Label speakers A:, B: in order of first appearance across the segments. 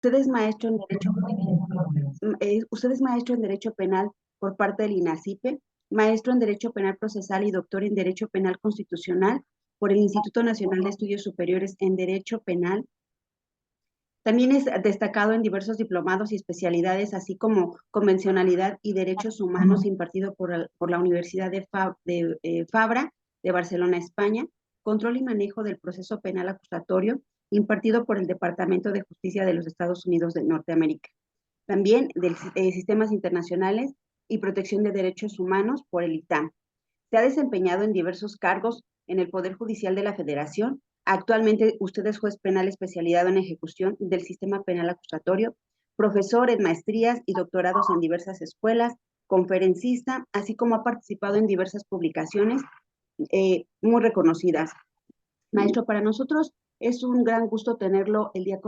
A: Usted es maestro en Derecho, usted es maestro en Derecho Penal por parte del INACIPE, maestro en Derecho Penal Procesal y doctor en Derecho Penal Constitucional por el Instituto Nacional de Estudios Superiores en Derecho Penal. También es destacado en diversos diplomados y especialidades, así como Convencionalidad y Derechos Humanos impartido por la Universidad de Fabra de Barcelona, España, Control y Manejo del Proceso Penal Acusatorio, impartido por el Departamento de Justicia de los Estados Unidos de Norteamérica. También de Sistemas Internacionales y Protección de Derechos Humanos por el ITAM. Se ha desempeñado en diversos cargos en el Poder Judicial de la Federación. Actualmente usted es juez penal especializado en ejecución del sistema penal acusatorio, profesor en maestrías y doctorados en diversas escuelas, conferencista, así como ha participado en diversas publicaciones muy reconocidas. Maestro, para nosotros es un gran gusto tenerlo el día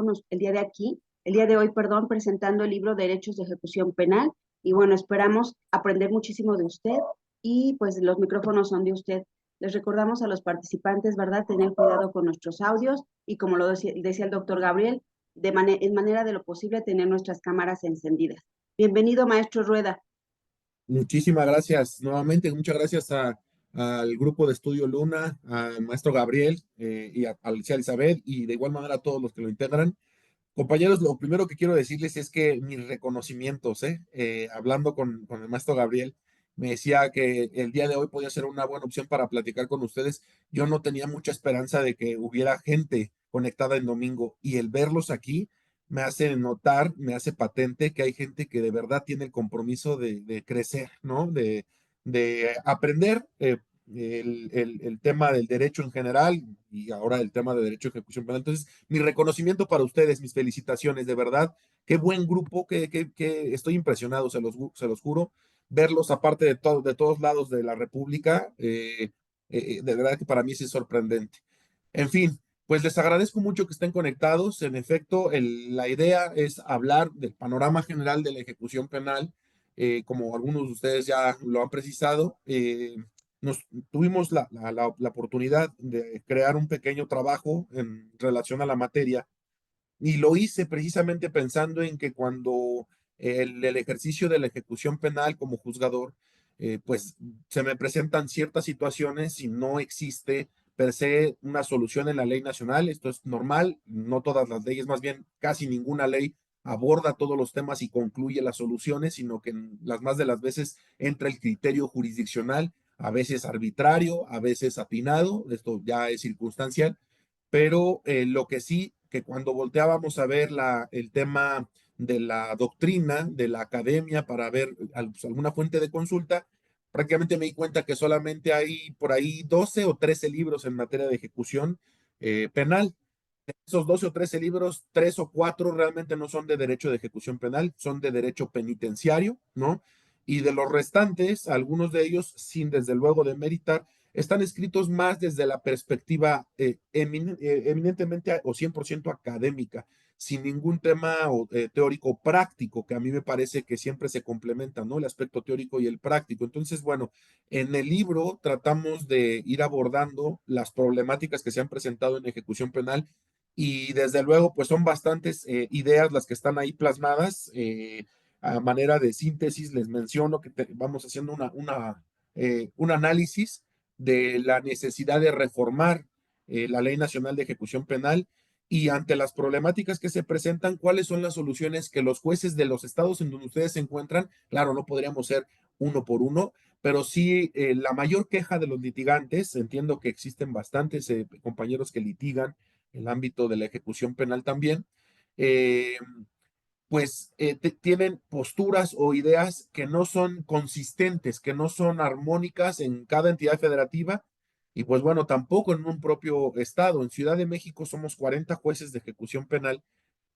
A: de hoy, perdón, presentando el libro Derechos de Ejecución Penal. Y bueno, esperamos aprender muchísimo de usted y pues los micrófonos son de usted. Les recordamos a los participantes, ¿verdad?, tener cuidado con nuestros audios y como lo decía el doctor Gabriel, en manera de lo posible tener nuestras cámaras encendidas. Bienvenido, maestro Rueda.
B: Muchísimas gracias nuevamente, muchas gracias al grupo de Estudio Luna, al maestro Gabriel y a Alicia Elizabeth y de igual manera a todos los que lo integran. Compañeros, lo primero que quiero decirles es que mis reconocimientos, hablando con el maestro Gabriel, me decía que el día de hoy podía ser una buena opción para platicar con ustedes. Yo no tenía mucha esperanza de que hubiera gente conectada el domingo y el verlos aquí me hace notar, me hace patente que hay gente que de verdad tiene el compromiso de crecer, ¿no? De aprender el tema del derecho en general y ahora el tema de derecho de ejecución penal. Entonces, mi reconocimiento para ustedes, mis felicitaciones, de verdad. Qué buen grupo, que estoy impresionado, se los juro. Verlos aparte de todos lados de la República, de verdad que para mí sí es sorprendente. En fin, pues les agradezco mucho que estén conectados. En efecto, la idea es hablar del panorama general de la ejecución penal, como algunos de ustedes ya lo han precisado. Nos tuvimos la oportunidad de crear un pequeño trabajo en relación a la materia y lo hice precisamente pensando en que cuando el ejercicio de la ejecución penal como juzgador, pues se me presentan ciertas situaciones y no existe per se una solución en la ley nacional. Esto es normal, no todas las leyes, más bien casi ninguna ley aborda todos los temas y concluye las soluciones, sino que en las más de las veces entra el criterio jurisdiccional, a veces arbitrario, a veces atinado, esto ya es circunstancial, pero lo que sí, que cuando volteábamos a ver el tema de la doctrina, de la academia, para ver pues, alguna fuente de consulta, prácticamente me di cuenta que solamente hay por ahí 12 o 13 libros en materia de ejecución penal. Esos 12 o 13 libros, 3 o 4 realmente no son de derecho de ejecución penal, son de derecho penitenciario, ¿no? Y de los restantes, algunos de ellos, sin desde luego demeritar, están escritos más desde la perspectiva eminentemente o 100% académica, sin ningún tema teórico práctico, que a mí me parece que siempre se complementan, ¿no? El aspecto teórico y el práctico. Entonces, bueno, en el libro tratamos de ir abordando las problemáticas que se han presentado en ejecución penal y desde luego, pues son bastantes ideas las que están ahí plasmadas. A manera de síntesis, les menciono que vamos haciendo un análisis de la necesidad de reformar la Ley Nacional de Ejecución Penal y ante las problemáticas que se presentan, cuáles son las soluciones que los jueces de los estados en donde ustedes se encuentran, claro, no podríamos ser uno por uno, pero sí la mayor queja de los litigantes, entiendo que existen bastantes compañeros que litigan el ámbito de la ejecución penal también, eh, pues tienen posturas o ideas que no son consistentes, que no son armónicas en cada entidad federativa y pues bueno, tampoco en un propio estado. En Ciudad de México somos 40 jueces de ejecución penal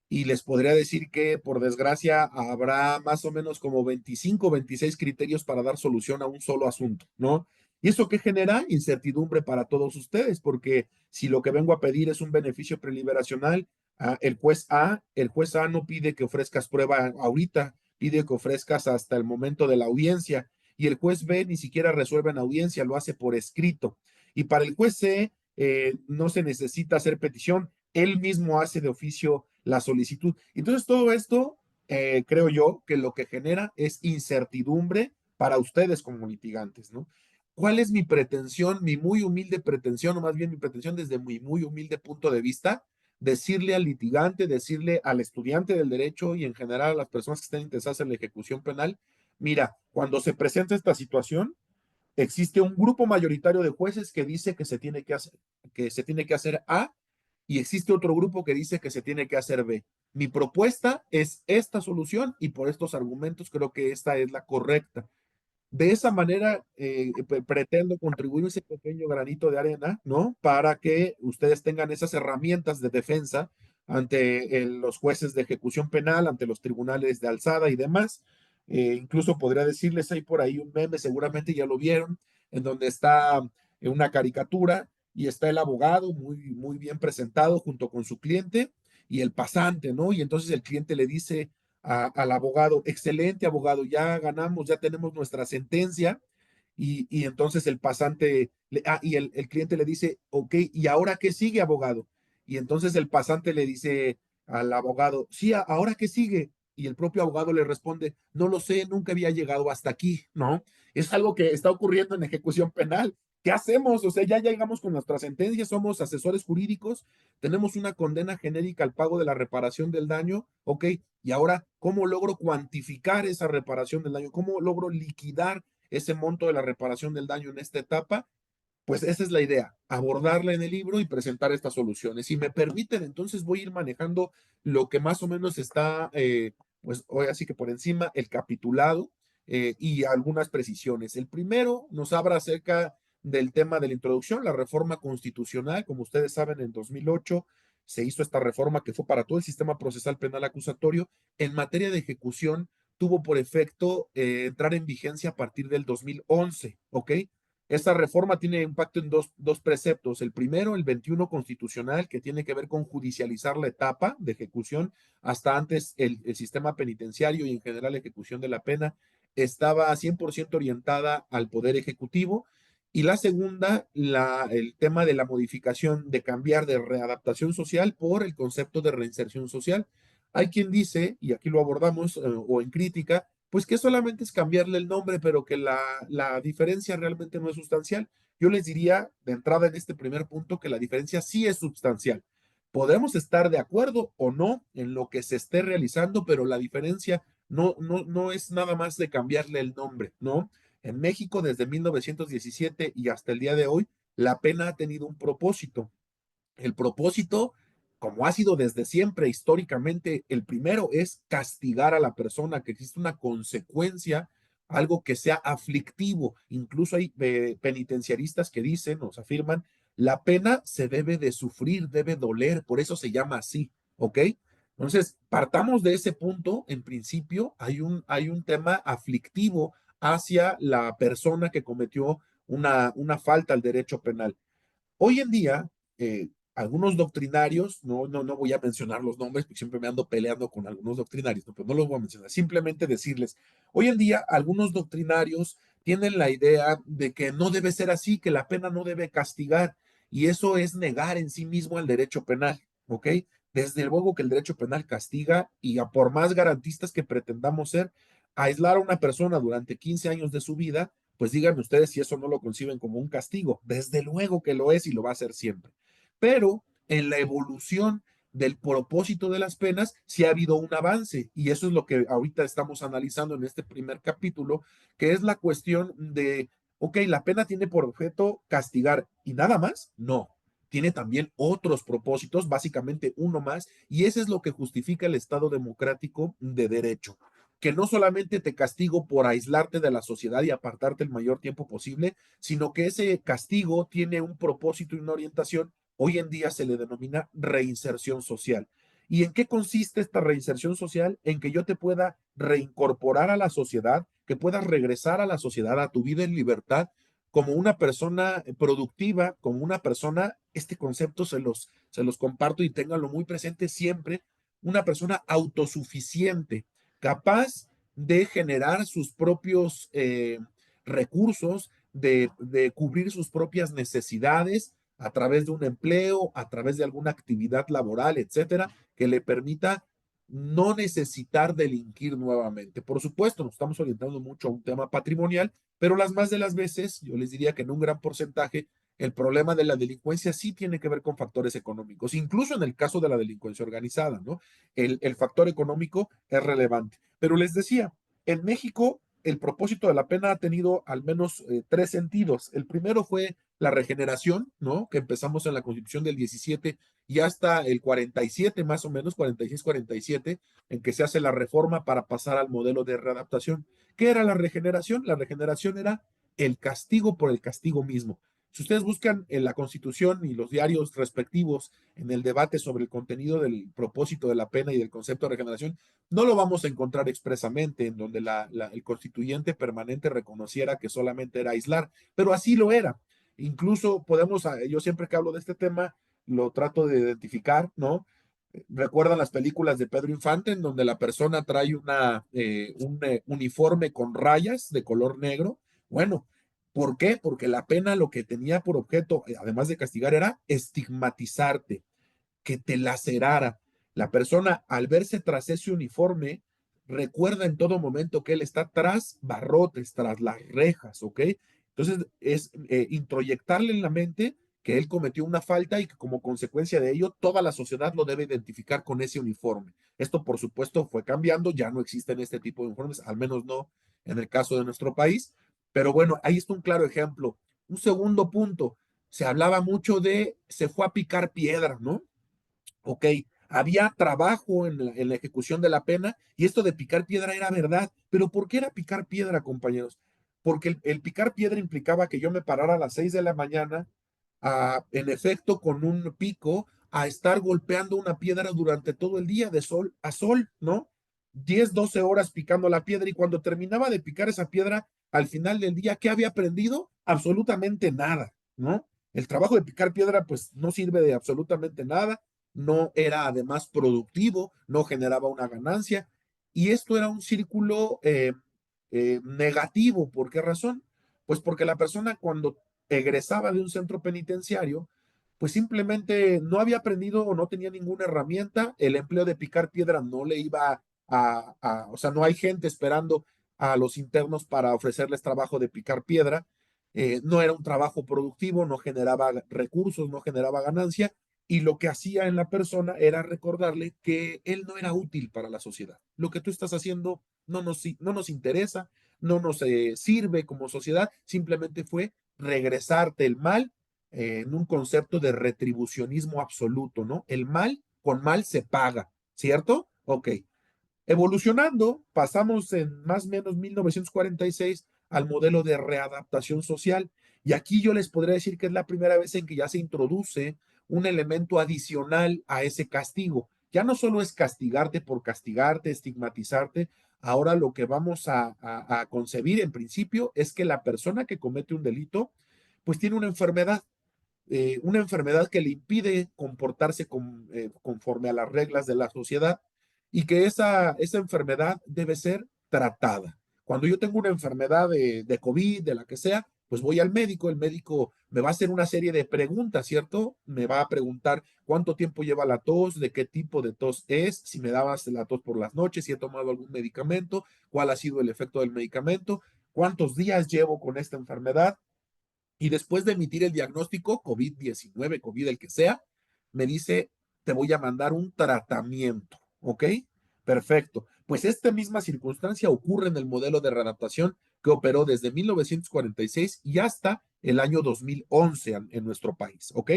B: y les podría decir que por desgracia habrá más o menos como 25 o 26 criterios para dar solución a un solo asunto, ¿no? Y eso que genera incertidumbre para todos ustedes, porque si lo que vengo a pedir es un beneficio preliberacional, el juez A no pide que ofrezcas prueba ahorita, pide que ofrezcas hasta el momento de la audiencia, y el juez B ni siquiera resuelve en audiencia, lo hace por escrito. Y para el juez C no se necesita hacer petición, él mismo hace de oficio la solicitud. Entonces, todo esto, creo yo, que lo que genera es incertidumbre para ustedes como litigantes, ¿no? ¿Cuál es mi pretensión, mi muy humilde pretensión, o más bien mi pretensión desde mi muy humilde punto de vista? Decirle al litigante, decirle al estudiante del derecho y en general a las personas que estén interesadas en la ejecución penal, mira, cuando se presenta esta situación, existe un grupo mayoritario de jueces que dice que se tiene que hacer A, y existe otro grupo que dice que se tiene que hacer B. Mi propuesta es esta solución y por estos argumentos creo que esta es la correcta. De esa manera, pretendo contribuir ese pequeño granito de arena, ¿no? Para que ustedes tengan esas herramientas de defensa ante los jueces de ejecución penal, ante los tribunales de alzada y demás. Incluso podría decirles, hay por ahí un meme, seguramente ya lo vieron, en donde está una caricatura y está el abogado muy bien presentado junto con su cliente y el pasante, ¿no? Y entonces el cliente le dice al abogado, excelente abogado, ya ganamos, ya tenemos nuestra sentencia. Y entonces el pasante, y el cliente le dice, ok, ¿y ahora qué sigue, abogado? Y entonces el pasante le dice al abogado, sí, ¿ahora qué sigue? Y el propio abogado le responde, no lo sé, nunca había llegado hasta aquí, ¿no? Es algo que está ocurriendo en ejecución penal. ¿Qué hacemos? O sea, ya llegamos con nuestra sentencia, somos asesores jurídicos, tenemos una condena genérica al pago de la reparación del daño, ok, y ahora, ¿cómo logro cuantificar esa reparación del daño? ¿Cómo logro liquidar ese monto de la reparación del daño en esta etapa? Pues esa es la idea, abordarla en el libro y presentar estas soluciones. Si me permiten, entonces voy a ir manejando lo que más o menos está, pues hoy así que por encima, el capitulado y algunas precisiones. El primero nos habla acerca del tema de la introducción, la reforma constitucional. Como ustedes saben, en 2008 se hizo esta reforma que fue para todo el sistema procesal penal acusatorio. En materia de ejecución, tuvo por efecto entrar en vigencia a partir del 2011, ¿ok? Esta reforma tiene impacto en dos preceptos. El primero, el 21 constitucional, que tiene que ver con judicializar la etapa de ejecución. Hasta antes el sistema penitenciario y en general la ejecución de la pena estaba 100% orientada al Poder Ejecutivo. Y la segunda, el tema de la modificación, de cambiar de readaptación social por el concepto de reinserción social. Hay quien dice, y aquí lo abordamos o en crítica, pues que solamente es cambiarle el nombre, pero que la diferencia realmente no es sustancial. Yo les diría de entrada en este primer punto que la diferencia sí es sustancial. Podemos estar de acuerdo o no en lo que se esté realizando, pero la diferencia no es nada más de cambiarle el nombre, ¿no? En México, desde 1917 y hasta el día de hoy, la pena ha tenido un propósito. El propósito, como ha sido desde siempre históricamente, el primero es castigar a la persona, que existe una consecuencia, algo que sea aflictivo. Incluso hay penitenciaristas que dicen, nos afirman, la pena se debe de sufrir, debe doler, por eso se llama así, ¿ok? Entonces, partamos de ese punto, en principio, hay un tema aflictivo hacia la persona que cometió una falta al derecho penal. Hoy en día, algunos doctrinarios, no voy a mencionar los nombres porque siempre me ando peleando con algunos doctrinarios, no, pero no los voy a mencionar, simplemente decirles, hoy en día algunos doctrinarios tienen la idea de que no debe ser así, que la pena no debe castigar, y eso es negar en sí mismo el derecho penal, ¿ok? Desde luego que el derecho penal castiga y a por más garantistas que pretendamos ser, aislar a una persona durante 15 años de su vida, pues díganme ustedes si eso no lo conciben como un castigo. Desde luego que lo es y lo va a ser siempre. Pero en la evolución del propósito de las penas sí ha habido un avance y eso es lo que ahorita estamos analizando en este primer capítulo, que es la cuestión de, ok, la pena tiene por objeto castigar y nada más, no. Tiene también otros propósitos, básicamente uno más, y ese es lo que justifica el Estado democrático de derecho, que no solamente te castigo por aislarte de la sociedad y apartarte el mayor tiempo posible, sino que ese castigo tiene un propósito y una orientación. Hoy en día se le denomina reinserción social. ¿Y en qué consiste esta reinserción social? En que yo te pueda reincorporar a la sociedad, que puedas regresar a la sociedad, a tu vida en libertad, como una persona productiva, como una persona, este concepto se los comparto y ténganlo muy presente siempre, una persona autosuficiente, capaz de generar sus propios recursos, de cubrir sus propias necesidades, a través de un empleo, a través de alguna actividad laboral, etcétera, que le permita no necesitar delinquir nuevamente. Por supuesto, nos estamos orientando mucho a un tema patrimonial, pero las más de las veces, yo les diría que en un gran porcentaje, el problema de la delincuencia sí tiene que ver con factores económicos, incluso en el caso de la delincuencia organizada, ¿no? El factor económico es relevante. Pero les decía, en México el propósito de la pena ha tenido al menos tres sentidos. El primero fue la regeneración, ¿no? Que empezamos en la Constitución del 17 y hasta el 47, más o menos, 46, 47, en que se hace la reforma para pasar al modelo de readaptación. ¿Qué era la regeneración? La regeneración era el castigo por el castigo mismo. Si ustedes buscan en la Constitución y los diarios respectivos en el debate sobre el contenido del propósito de la pena y del concepto de regeneración, no lo vamos a encontrar expresamente en donde el constituyente permanente reconociera que solamente era aislar, pero así lo era. Incluso podemos, yo siempre que hablo de este tema, lo trato de identificar, ¿no? ¿Recuerdan las películas de Pedro Infante en donde la persona trae un uniforme con rayas de color negro? Bueno, ¿por qué? Porque la pena lo que tenía por objeto, además de castigar, era estigmatizarte, que te lacerara. La persona, al verse tras ese uniforme, recuerda en todo momento que él está tras barrotes, tras las rejas, ¿ok? Entonces, es introyectarle en la mente que él cometió una falta y que como consecuencia de ello, toda la sociedad lo debe identificar con ese uniforme. Esto, por supuesto, fue cambiando, ya no existen este tipo de uniformes, al menos no en el caso de nuestro país, pero bueno, ahí está un claro ejemplo. Un segundo punto, se hablaba mucho de, se fue a picar piedra, ¿no? Ok, había trabajo en la ejecución de la pena y esto de picar piedra era verdad. Pero ¿por qué era picar piedra, compañeros? Porque el picar piedra implicaba que yo me parara a las 6 de la mañana, en efecto, con un pico, a estar golpeando una piedra durante todo el día, de sol a sol, ¿no? 10, 12 horas picando la piedra y cuando terminaba de picar esa piedra, al final del día, ¿qué había aprendido? Absolutamente nada, ¿no? El trabajo de picar piedra, pues, no sirve de absolutamente nada, no era además productivo, no generaba una ganancia y esto era un círculo negativo. ¿Por qué razón? Pues porque la persona cuando egresaba de un centro penitenciario, pues simplemente no había aprendido o no tenía ninguna herramienta, el empleo de picar piedra no le iba o sea, no hay gente esperando a los internos para ofrecerles trabajo de picar piedra, no era un trabajo productivo, no generaba recursos, no generaba ganancia, y lo que hacía en la persona era recordarle que él no era útil para la sociedad. Lo que tú estás haciendo no nos interesa, no nos sirve como sociedad, simplemente fue regresarte el mal en un concepto de retribucionismo absoluto, ¿no? El mal con mal se paga, ¿cierto? Ok. Evolucionando, pasamos en más o menos 1946 al modelo de readaptación social. Y aquí yo les podría decir que es la primera vez en que ya se introduce un elemento adicional a ese castigo. Ya no solo es castigarte por castigarte, estigmatizarte. Ahora lo que vamos a concebir en principio es que la persona que comete un delito, pues tiene una enfermedad que le impide comportarse conforme a las reglas de la sociedad y que esa enfermedad debe ser tratada. Cuando yo tengo una enfermedad de COVID, de la que sea, pues voy al médico, el médico me va a hacer una serie de preguntas, ¿cierto? Me va a preguntar cuánto tiempo lleva la tos, de qué tipo de tos es, si me dabas la tos por las noches, si he tomado algún medicamento, cuál ha sido el efecto del medicamento, cuántos días llevo con esta enfermedad, y después de emitir el diagnóstico, COVID-19, COVID el que sea, me dice, te voy a mandar un tratamiento, ¿ok? Perfecto. Pues esta misma circunstancia ocurre en el modelo de readaptación que operó desde 1946 y hasta el año 2011 en nuestro país, ¿ok?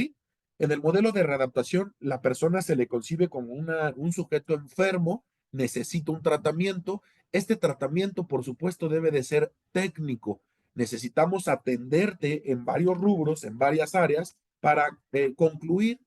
B: En el modelo de readaptación, la persona se le concibe como un sujeto enfermo, necesita un tratamiento. Este tratamiento, por supuesto, debe de ser técnico. Necesitamos atenderte en varios rubros, en varias áreas, para concluir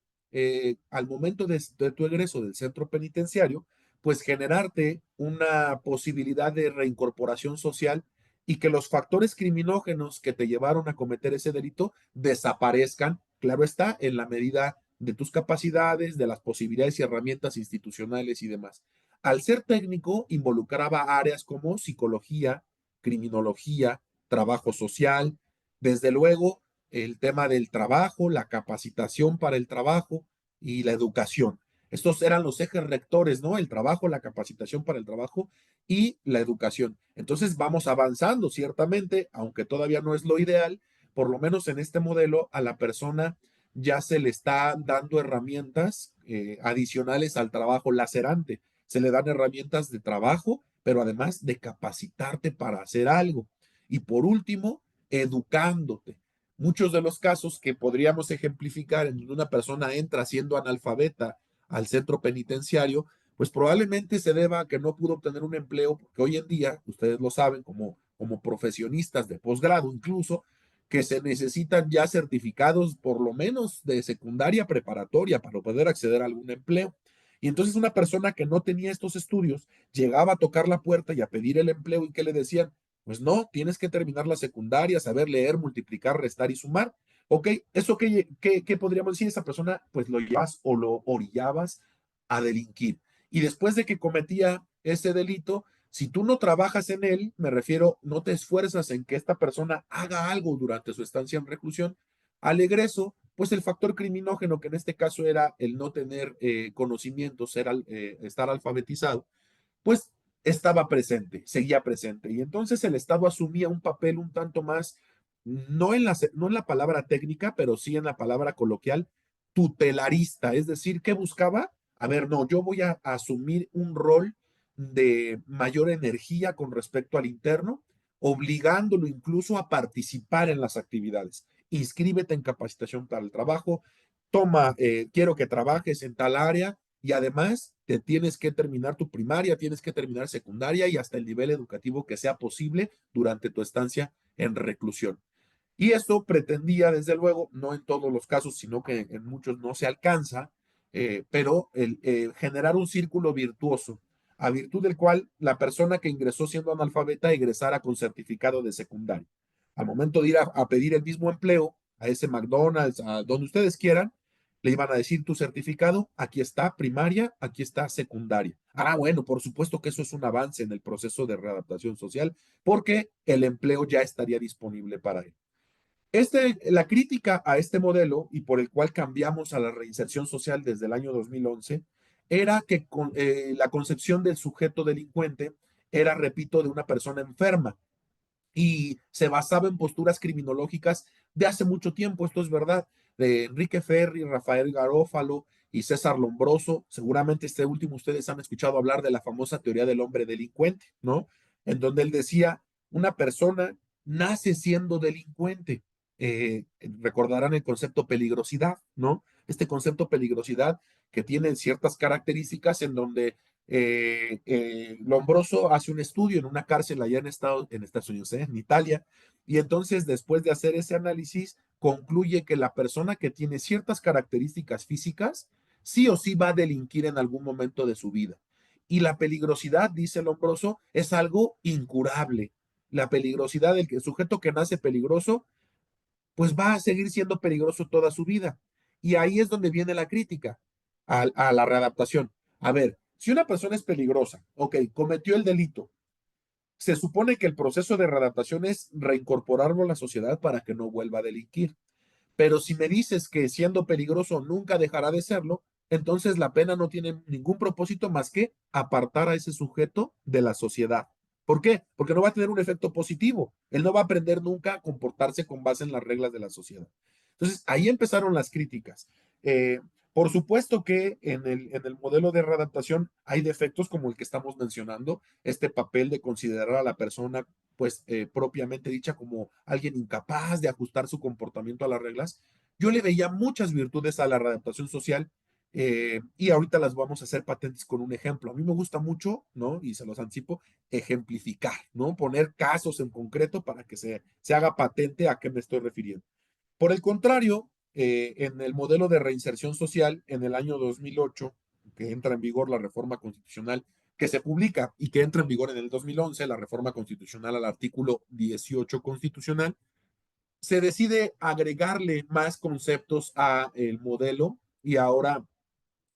B: al momento de tu egreso del centro penitenciario, pues generarte una posibilidad de reincorporación social y que los factores criminógenos que te llevaron a cometer ese delito desaparezcan, claro está, en la medida de tus capacidades, de las posibilidades y herramientas institucionales y demás. Al ser técnico, involucraba áreas como psicología, criminología, trabajo social, desde luego el tema del trabajo, la capacitación para el trabajo y la educación. Estos eran los ejes rectores, ¿no? El trabajo, la capacitación para el trabajo y la educación. Entonces vamos avanzando, ciertamente, aunque todavía no es lo ideal, por lo menos en este modelo a la persona ya se le está dando herramientas adicionales al trabajo lacerante. Se le dan herramientas de trabajo, pero además de capacitarte para hacer algo. Y por último, educándote. Muchos de los casos que podríamos ejemplificar en donde una persona entra siendo analfabeta al centro penitenciario, pues probablemente se deba a que no pudo obtener un empleo, porque hoy en día, ustedes lo saben, como profesionistas de posgrado incluso, que se necesitan ya certificados por lo menos de secundaria preparatoria para poder acceder a algún empleo. Y entonces una persona que no tenía estos estudios llegaba a tocar la puerta y a pedir el empleo y que le decían, pues no, tienes que terminar la secundaria, saber leer, multiplicar, restar y sumar. Ok, eso qué podríamos decir, esa persona pues lo llevas o lo orillabas a delinquir. Y después de que cometía ese delito, si tú no trabajas en él, me refiero, no te esfuerzas en que esta persona haga algo durante su estancia en reclusión, al egreso, pues el factor criminógeno, que en este caso era el no tener conocimientos, estar alfabetizado, pues estaba presente, seguía presente. Y entonces el Estado asumía un papel un tanto más, no en la palabra técnica, pero sí en la palabra coloquial, tutelarista. Es decir, ¿qué buscaba? A ver, no, yo voy a asumir un rol de mayor energía con respecto al interno, obligándolo incluso a participar en las actividades. Inscríbete en capacitación para el trabajo, toma, quiero que trabajes en tal área y además te tienes que terminar tu primaria, tienes que terminar secundaria y hasta el nivel educativo que sea posible durante tu estancia en reclusión. Y esto pretendía, desde luego, no en todos los casos, sino que en muchos no se alcanza, pero generar un círculo virtuoso, a virtud del cual la persona que ingresó siendo analfabeta egresara con certificado de secundaria. Al momento de ir a pedir el mismo empleo a ese McDonald's, a donde ustedes quieran, le iban a decir tu certificado, aquí está primaria, aquí está secundaria. Ah, bueno, por supuesto que eso es un avance en el proceso de readaptación social, porque el empleo ya estaría disponible para él. La crítica a este modelo y por el cual cambiamos a la reinserción social desde el año 2011 era que la concepción del sujeto delincuente era, repito, de una persona enferma y se basaba en posturas criminológicas de hace mucho tiempo, esto es verdad, de Enrique Ferri, Rafael Garófalo y César Lombroso. Seguramente este último ustedes han escuchado hablar de la famosa teoría del hombre delincuente, ¿no? En donde él decía, una persona nace siendo delincuente. Recordarán el concepto peligrosidad, ¿no? Este concepto peligrosidad que tiene ciertas características en donde Lombroso hace un estudio en una cárcel allá en Estados Unidos, en Italia, y entonces después de hacer ese análisis, concluye que la persona que tiene ciertas características físicas, sí o sí va a delinquir en algún momento de su vida. Y la peligrosidad, dice Lombroso, es algo incurable. La peligrosidad del sujeto que nace peligroso pues va a seguir siendo peligroso toda su vida. Y ahí es donde viene la crítica a la readaptación. A ver, si una persona es peligrosa, ok, cometió el delito, se supone que el proceso de readaptación es reincorporarlo a la sociedad para que no vuelva a delinquir. Pero si me dices que siendo peligroso nunca dejará de serlo, entonces la pena no tiene ningún propósito más que apartar a ese sujeto de la sociedad. ¿Por qué? Porque no va a tener un efecto positivo. Él no va a aprender nunca a comportarse con base en las reglas de la sociedad. Entonces, ahí empezaron las críticas. Eh, por supuesto que en el modelo de readaptación hay defectos como el que estamos mencionando, este papel de considerar a la persona pues propiamente dicha como alguien incapaz de ajustar su comportamiento a las reglas. Yo le veía muchas virtudes a la readaptación social y ahorita las vamos a hacer patentes con un ejemplo. A mí me gusta mucho, ¿no? Y se los anticipo, ejemplificar, ¿no? Poner casos en concreto para que se haga patente a qué me estoy refiriendo. Por el contrario, en el modelo de reinserción social, en el año 2008, que entra en vigor la reforma constitucional, que se publica y que entra en vigor en el 2011, la reforma constitucional al artículo 18 constitucional, se decide agregarle más conceptos a el modelo y ahora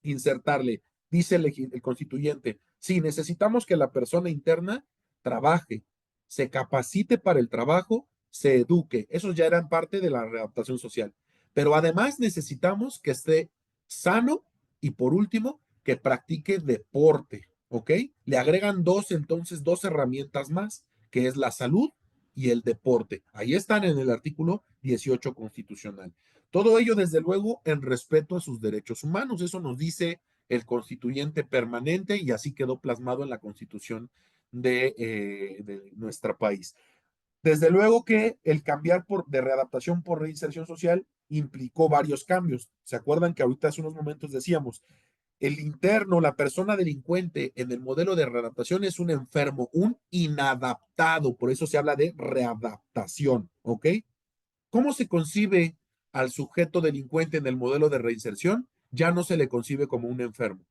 B: insertarle, dice el constituyente, sí, necesitamos que la persona interna trabaje, se capacite para el trabajo, se eduque. Esos ya eran parte de la readaptación social. Pero además necesitamos que esté sano y por último, que practique deporte, ¿ok? Le agregan entonces, dos herramientas más, que es la salud y el deporte. Ahí están en el artículo 18 constitucional. Todo ello, desde luego, en respeto a sus derechos humanos. Eso nos dice el constituyente permanente y así quedó plasmado en la constitución de nuestro país. Desde luego que el cambiar de readaptación por reinserción social implicó varios cambios. ¿Se acuerdan que ahorita hace unos momentos decíamos, el interno, la persona delincuente en el modelo de readaptación es un enfermo, un inadaptado, por eso se habla de readaptación, ¿ok? ¿Cómo se concibe al sujeto delincuente en el modelo de reinserción? Ya no se le concibe como un enfermo.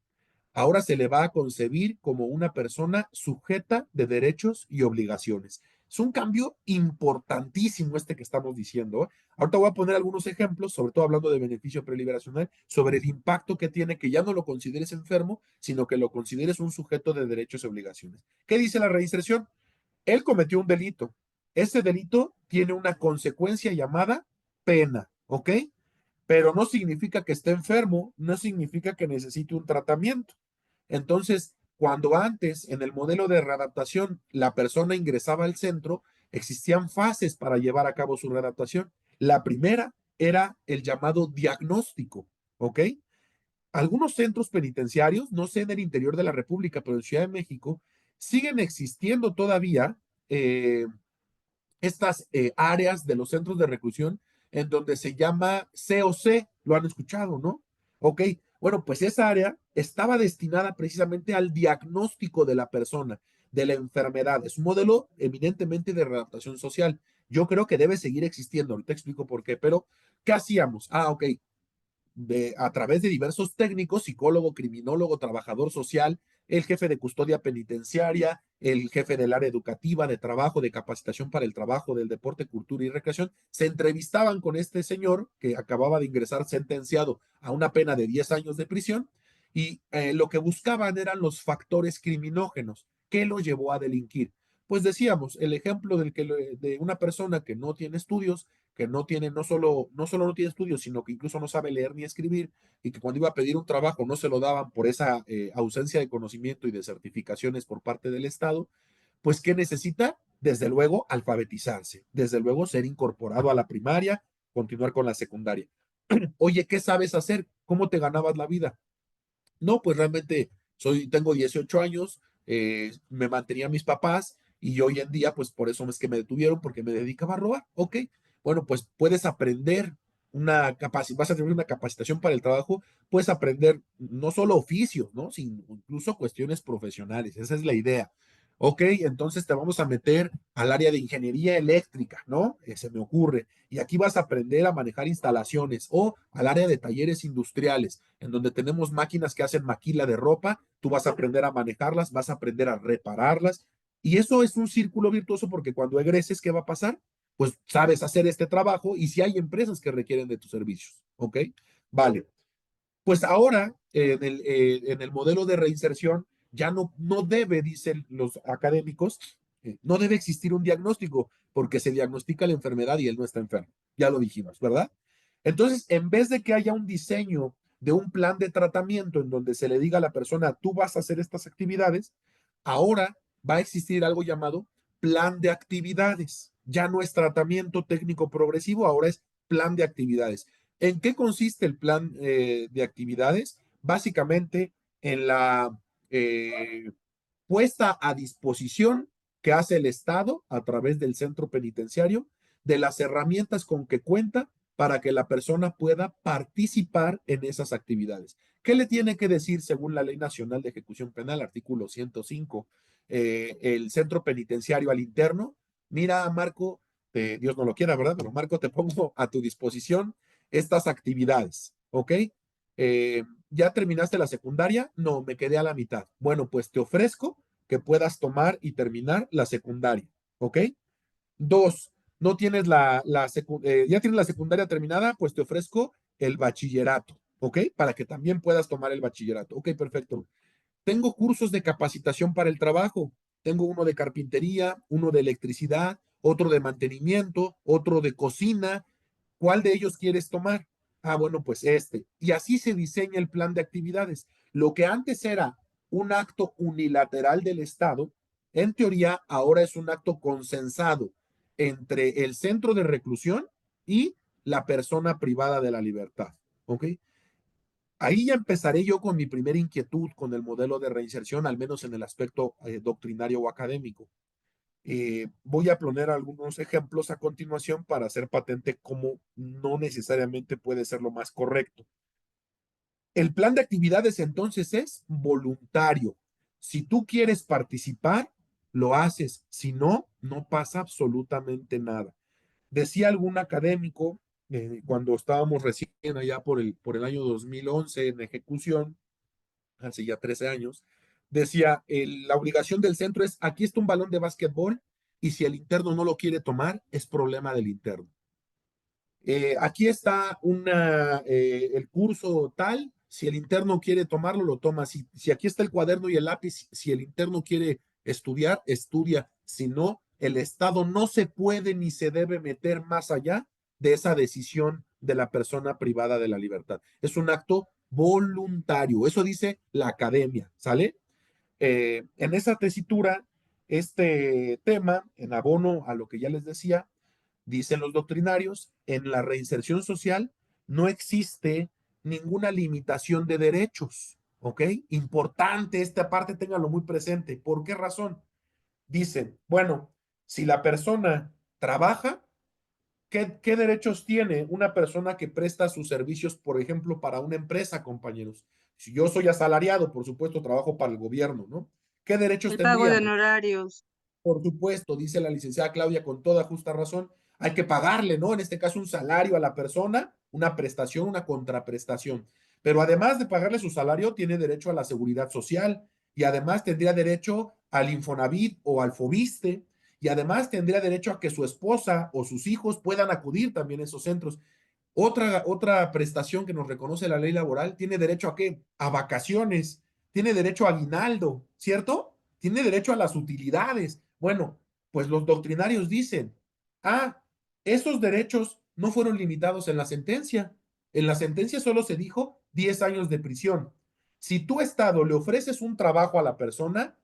B: Ahora se le va a concebir como una persona sujeta de derechos y obligaciones. Es un cambio importantísimo este que estamos diciendo. Ahorita voy a poner algunos ejemplos, sobre todo hablando de beneficio preliberacional, sobre el impacto que tiene que ya no lo consideres enfermo, sino que lo consideres un sujeto de derechos y obligaciones. ¿Qué dice la reinserción? Él cometió un delito. Ese delito tiene una consecuencia llamada pena, ¿ok? Pero no significa que esté enfermo, no significa que necesite un tratamiento. Entonces, cuando antes en el modelo de readaptación la persona ingresaba al centro, existían fases para llevar a cabo su readaptación. La primera era el llamado diagnóstico, ¿ok? Algunos centros penitenciarios, no sé en el interior de la República, pero en Ciudad de México, siguen existiendo todavía estas áreas de los centros de reclusión en donde se llama COC, lo han escuchado, ¿no? Ok, bueno, pues esa área estaba destinada precisamente al diagnóstico de la persona, de la enfermedad. Es un modelo eminentemente de readaptación social. Yo creo que debe seguir existiendo, ahorita explico por qué, pero ¿qué hacíamos? Ok, a través de diversos técnicos, psicólogo, criminólogo, trabajador social, el jefe de custodia penitenciaria, el jefe del área educativa, de trabajo, de capacitación para el trabajo, del deporte, cultura y recreación, se entrevistaban con este señor que acababa de ingresar sentenciado a una pena de 10 años de prisión y lo que buscaban eran los factores criminógenos. ¿Qué lo llevó a delinquir? Pues decíamos, el ejemplo de una persona que no tiene estudios, que no tiene, no solo no tiene estudios, sino que incluso no sabe leer ni escribir, y que cuando iba a pedir un trabajo no se lo daban por esa ausencia de conocimiento y de certificaciones por parte del Estado, pues ¿qué necesita? Desde luego, alfabetizarse, desde luego ser incorporado a la primaria, continuar con la secundaria. Oye, ¿qué sabes hacer? ¿Cómo te ganabas la vida? No, pues realmente tengo 18 años, me mantenía mis papás y hoy en día, pues por eso es que me detuvieron porque me dedicaba a robar. Ok, bueno, pues puedes aprender vas a tener una capacitación para el trabajo, puedes aprender no solo oficios, ¿no? Sino incluso cuestiones profesionales. Esa es la idea. Ok, entonces te vamos a meter al área de ingeniería eléctrica, ¿no? Se me ocurre. Y aquí vas a aprender a manejar instalaciones o al área de talleres industriales, en donde tenemos máquinas que hacen maquila de ropa, tú vas a aprender a manejarlas, vas a aprender a repararlas. Y eso es un círculo virtuoso porque cuando egreses, ¿qué va a pasar? Pues sabes hacer este trabajo y si hay empresas que requieren de tus servicios, ¿ok? Vale. Pues ahora, en el modelo de reinserción, ya no debe, dicen los académicos, no debe existir un diagnóstico, porque se diagnostica la enfermedad y él no está enfermo. Ya lo dijimos, ¿verdad? Entonces, en vez de que haya un diseño de un plan de tratamiento en donde se le diga a la persona, tú vas a hacer estas actividades, ahora va a existir algo llamado plan de actividades. Ya no es tratamiento técnico progresivo, ahora es plan de actividades. ¿En qué consiste el plan de actividades? Básicamente en la puesta a disposición que hace el Estado a través del centro penitenciario de las herramientas con que cuenta para que la persona pueda participar en esas actividades. ¿Qué le tiene que decir según la Ley Nacional de Ejecución Penal, artículo 105, el centro penitenciario al interno? Mira, Marco, Dios no lo quiera, ¿verdad? Pero Marco, te pongo a tu disposición estas actividades, ¿ok? ¿Ya terminaste la secundaria? No, me quedé a la mitad. Bueno, pues te ofrezco que puedas tomar y terminar la secundaria, ¿ok? Dos, no tienes ya tienes la secundaria terminada, pues te ofrezco el bachillerato, ¿ok? Para que también puedas tomar el bachillerato. Ok, perfecto. Tengo cursos de capacitación para el trabajo. Tengo uno de carpintería, uno de electricidad, otro de mantenimiento, otro de cocina. ¿Cuál de ellos quieres tomar? Ah, bueno, pues este. Y así se diseña el plan de actividades. Lo que antes era un acto unilateral del Estado, en teoría ahora es un acto consensado entre el centro de reclusión y la persona privada de la libertad. ¿Ok? Ahí ya empezaré yo con mi primera inquietud con el modelo de reinserción, al menos en el aspecto doctrinario o académico. Voy a poner algunos ejemplos a continuación para hacer patente cómo no necesariamente puede ser lo más correcto. El plan de actividades entonces es voluntario. Si tú quieres participar, lo haces. Si no, no pasa absolutamente nada. Decía algún académico cuando estábamos recién allá por el año 2011 en ejecución, hace ya 13 años, decía, la obligación del centro es, aquí está un balón de básquetbol y si el interno no lo quiere tomar, es problema del interno. Aquí está el curso tal, si el interno quiere tomarlo, lo toma. Si aquí está el cuaderno y el lápiz, si el interno quiere estudiar, estudia. Si no, el Estado no se puede ni se debe meter más allá de esa decisión de la persona privada de la libertad. Es un acto voluntario. Eso dice la academia, ¿sale? En esa tesitura, este tema, en abono a lo que ya les decía, dicen los doctrinarios, en la reinserción social no existe ninguna limitación de derechos, ¿ok? Importante esta parte, ténganlo muy presente. ¿Por qué razón? Dicen, bueno, si la persona trabaja, ¿qué derechos tiene una persona que presta sus servicios, por ejemplo, para una empresa, compañeros? Si yo soy asalariado, por supuesto, trabajo para el gobierno, ¿no? ¿Qué derechos
C: El pago de
B: tendríamos?
C: honorarios.
B: Por supuesto, dice la licenciada Claudia con toda justa razón, hay que pagarle, ¿no? En este caso, un salario a la persona, una prestación, una contraprestación. Pero además de pagarle su salario, tiene derecho a la seguridad social y además tendría derecho al Infonavit o al Fobiste y además tendría derecho a que su esposa o sus hijos puedan acudir también a esos centros. Otra prestación que nos reconoce la ley laboral, tiene derecho a qué? A vacaciones, tiene derecho a aguinaldo, ¿cierto? Tiene derecho a las utilidades. Bueno, pues los doctrinarios dicen, ah, esos derechos no fueron limitados en la sentencia. En la sentencia solo se dijo 10 años de prisión. Si tu Estado le ofreces un trabajo a la persona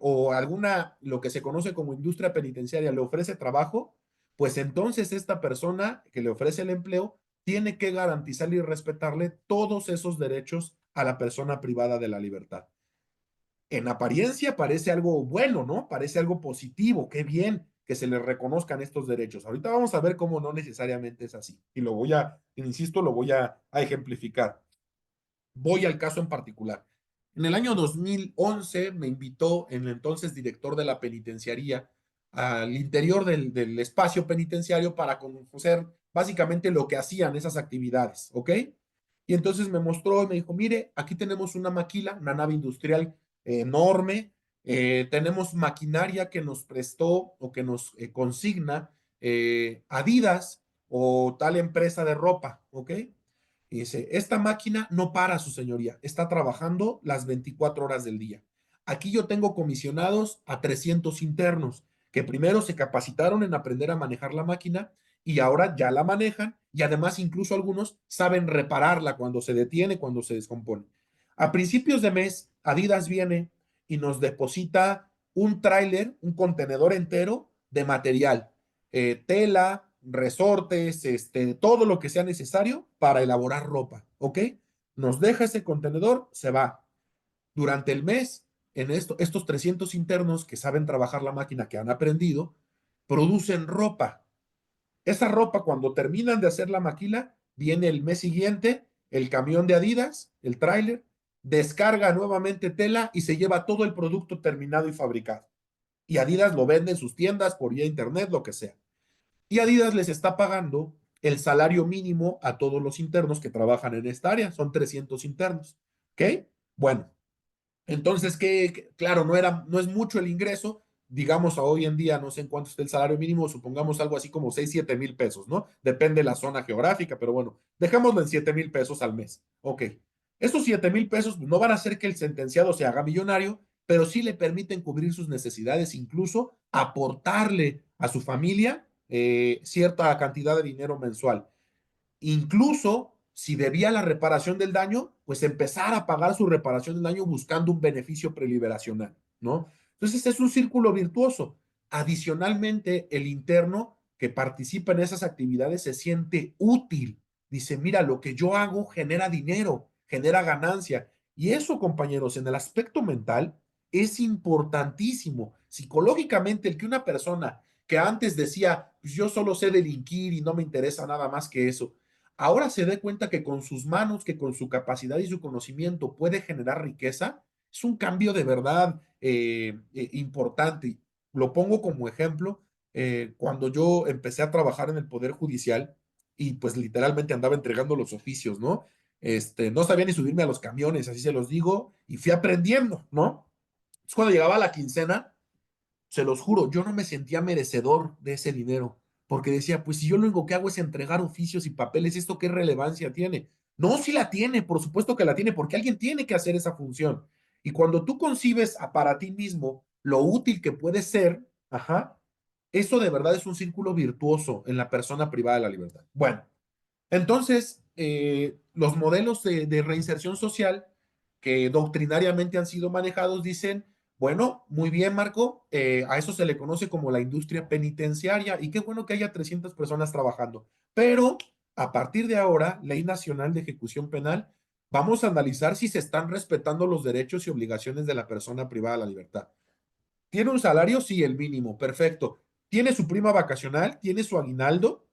B: o alguna, lo que se conoce como industria penitenciaria, le ofrece trabajo, pues entonces esta persona que le ofrece el empleo tiene que garantizarle y respetarle todos esos derechos a la persona privada de la libertad. En apariencia parece algo bueno, ¿no? Parece algo positivo, qué bien que se le reconozcan estos derechos. Ahorita vamos a ver cómo no necesariamente es así. Y insisto, lo voy a ejemplificar. Voy al caso en particular. En el año 2011 me invitó el entonces director de la penitenciaría al interior del espacio penitenciario para conocer básicamente lo que hacían esas actividades, ¿ok? Y entonces me mostró y me dijo, mire, aquí tenemos una maquila, una nave industrial enorme, tenemos maquinaria que nos prestó o que nos consigna Adidas o tal empresa de ropa, ¿ok? Y dice, esta máquina no para, su señoría, está trabajando las 24 horas del día. Aquí yo tengo comisionados a 300 internos que primero se capacitaron en aprender a manejar la máquina y ahora ya la manejan y además incluso algunos saben repararla cuando se detiene, cuando se descompone. A principios de mes, Adidas viene y nos deposita un tráiler, un contenedor entero de material, tela, resortes, todo lo que sea necesario para elaborar ropa, ¿ok? Nos deja ese contenedor, se va. Durante el mes, estos 300 internos que saben trabajar la máquina, que han aprendido, producen ropa. Esa ropa, cuando terminan de hacer la maquila, viene el mes siguiente el camión de Adidas, el tráiler, descarga nuevamente tela y se lleva todo el producto terminado y fabricado. Y Adidas lo vende en sus tiendas, por vía internet, lo que sea. Y Adidas les está pagando el salario mínimo a todos los internos que trabajan en esta área. Son 300 internos. ¿Ok? Bueno, entonces, claro, no es mucho el ingreso. Digamos, a hoy en día, no sé en cuánto está el salario mínimo, supongamos algo así como 6 7 mil pesos, ¿no? Depende de la zona geográfica, pero bueno, dejémoslo en 7 mil pesos al mes. Ok. Esos 7 mil pesos no van a hacer que el sentenciado se haga millonario pero sí le permiten cubrir sus necesidades, incluso aportarle a su familia cierta cantidad de dinero mensual. Incluso si debía la reparación del daño, pues empezar a pagar su reparación del daño buscando un beneficio preliberacional, ¿no? Entonces es un círculo virtuoso. Adicionalmente, el interno que participa en esas actividades se siente útil. Dice, mira, lo que yo hago genera dinero, genera ganancia. Y eso, compañeros, en el aspecto mental es importantísimo. Psicológicamente, el que una persona que antes decía, pues yo solo sé delinquir y no me interesa nada más que eso, ahora se dé cuenta que con sus manos, que con su capacidad y su conocimiento puede generar riqueza, es un cambio de verdad importante. Lo pongo como ejemplo, cuando yo empecé a trabajar en el Poder Judicial y pues literalmente andaba entregando los oficios, ¿no? No sabía ni subirme a los camiones, así se los digo, y fui aprendiendo, ¿no? Es cuando llegaba la quincena, se los juro, yo no me sentía merecedor de ese dinero, porque decía, pues si yo lo único que hago es entregar oficios y papeles, ¿esto qué relevancia tiene? No, sí la tiene, por supuesto que la tiene, porque alguien tiene que hacer esa función. Y cuando tú concibes para ti mismo lo útil que puede ser, ajá, eso de verdad es un círculo virtuoso en la persona privada de la libertad. Bueno, entonces, los modelos de reinserción social que doctrinariamente han sido manejados dicen, bueno, muy bien, Marco, a eso se le conoce como la industria penitenciaria y qué bueno que haya 300 personas trabajando, pero a partir de ahora, Ley Nacional de Ejecución Penal, vamos a analizar si se están respetando los derechos y obligaciones de la persona privada de la libertad. ¿Tiene un salario? Sí, el mínimo, perfecto. ¿Tiene su prima vacacional? ¿Tiene su aguinaldo?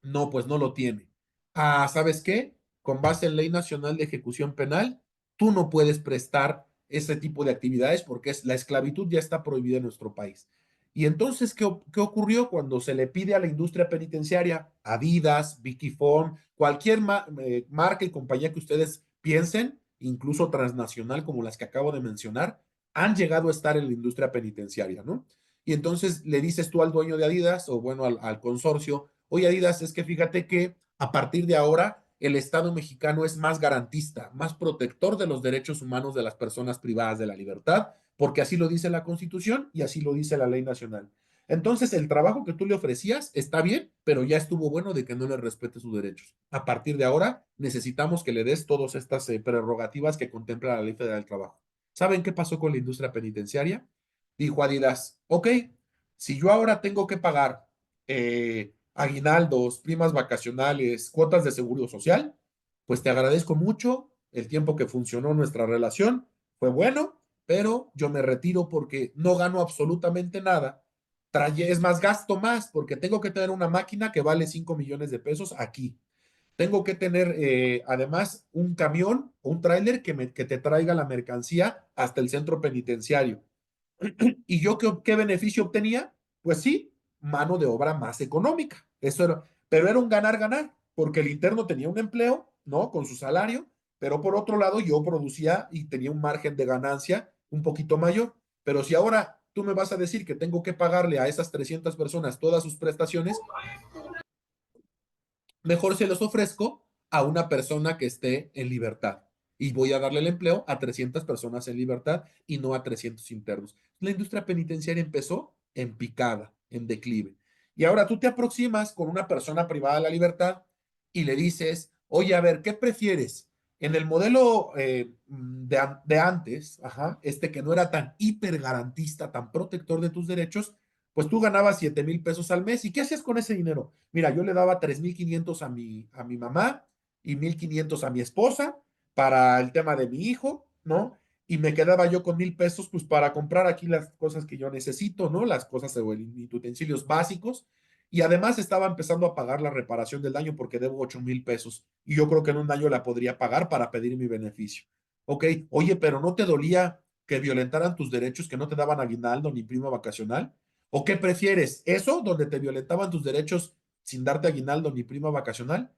B: No, pues no lo tiene. Ah, ¿sabes qué? Con base en Ley Nacional de Ejecución Penal, tú no puedes prestar ese tipo de actividades porque la esclavitud ya está prohibida en nuestro país. Y entonces, ¿qué ocurrió cuando se le pide a la industria penitenciaria, Adidas, Vicky Form, cualquier marca y compañía que ustedes piensen, incluso transnacional como las que acabo de mencionar, han llegado a estar en la industria penitenciaria, ¿no? Y entonces le dices tú al dueño de Adidas o bueno, al consorcio, oye Adidas, es que fíjate que a partir de ahora el Estado mexicano es más garantista, más protector de los derechos humanos de las personas privadas de la libertad, porque así lo dice la Constitución y así lo dice la ley nacional. Entonces, el trabajo que tú le ofrecías está bien, pero ya estuvo bueno de que no le respete sus derechos. A partir de ahora, necesitamos que le des todas estas prerrogativas que contempla la Ley Federal del Trabajo. ¿Saben qué pasó con la industria penitenciaria? Dijo Adidas, ok, si yo ahora tengo que pagar aguinaldos, primas vacacionales, cuotas de seguro social, pues te agradezco mucho el tiempo que funcionó nuestra relación, fue bueno, pero yo me retiro porque no gano absolutamente nada. Es más, gasto más porque tengo que tener una máquina que vale 5 millones de pesos aquí. Tengo que tener además un camión o un tráiler que te traiga la mercancía hasta el centro penitenciario. ¿Y yo qué beneficio obtenía? Pues sí, mano de obra más económica. Eso era, pero era un ganar-ganar, porque el interno tenía un empleo, ¿no? Con su salario, pero por otro lado yo producía y tenía un margen de ganancia un poquito mayor. Pero si ahora tú me vas a decir que tengo que pagarle a esas 300 personas todas sus prestaciones, mejor se los ofrezco a una persona que esté en libertad. Y voy a darle el empleo a 300 personas en libertad y no a 300 internos. La industria penitenciaria empezó en picada, en declive. Y ahora tú te aproximas con una persona privada de la libertad y le dices, oye, a ver, ¿qué prefieres? En el modelo de antes, ajá, que no era tan hiper garantista, tan protector de tus derechos, pues tú ganabas 7,000 pesos al mes. ¿Y qué hacías con ese dinero? Mira, yo le daba 3,500 a mi mamá y 1,500 a mi esposa para el tema de mi hijo, ¿no? Y me quedaba yo con 1,000 pesos, pues para comprar aquí las cosas que yo necesito, ¿no? Las cosas o utensilios básicos. Y además estaba empezando a pagar la reparación del daño porque debo 8,000 pesos. Y yo creo que en un año la podría pagar para pedir mi beneficio. Ok, oye, pero ¿no te dolía que violentaran tus derechos, que no te daban aguinaldo ni prima vacacional? ¿O qué prefieres? ¿Eso, donde te violentaban tus derechos sin darte aguinaldo ni prima vacacional?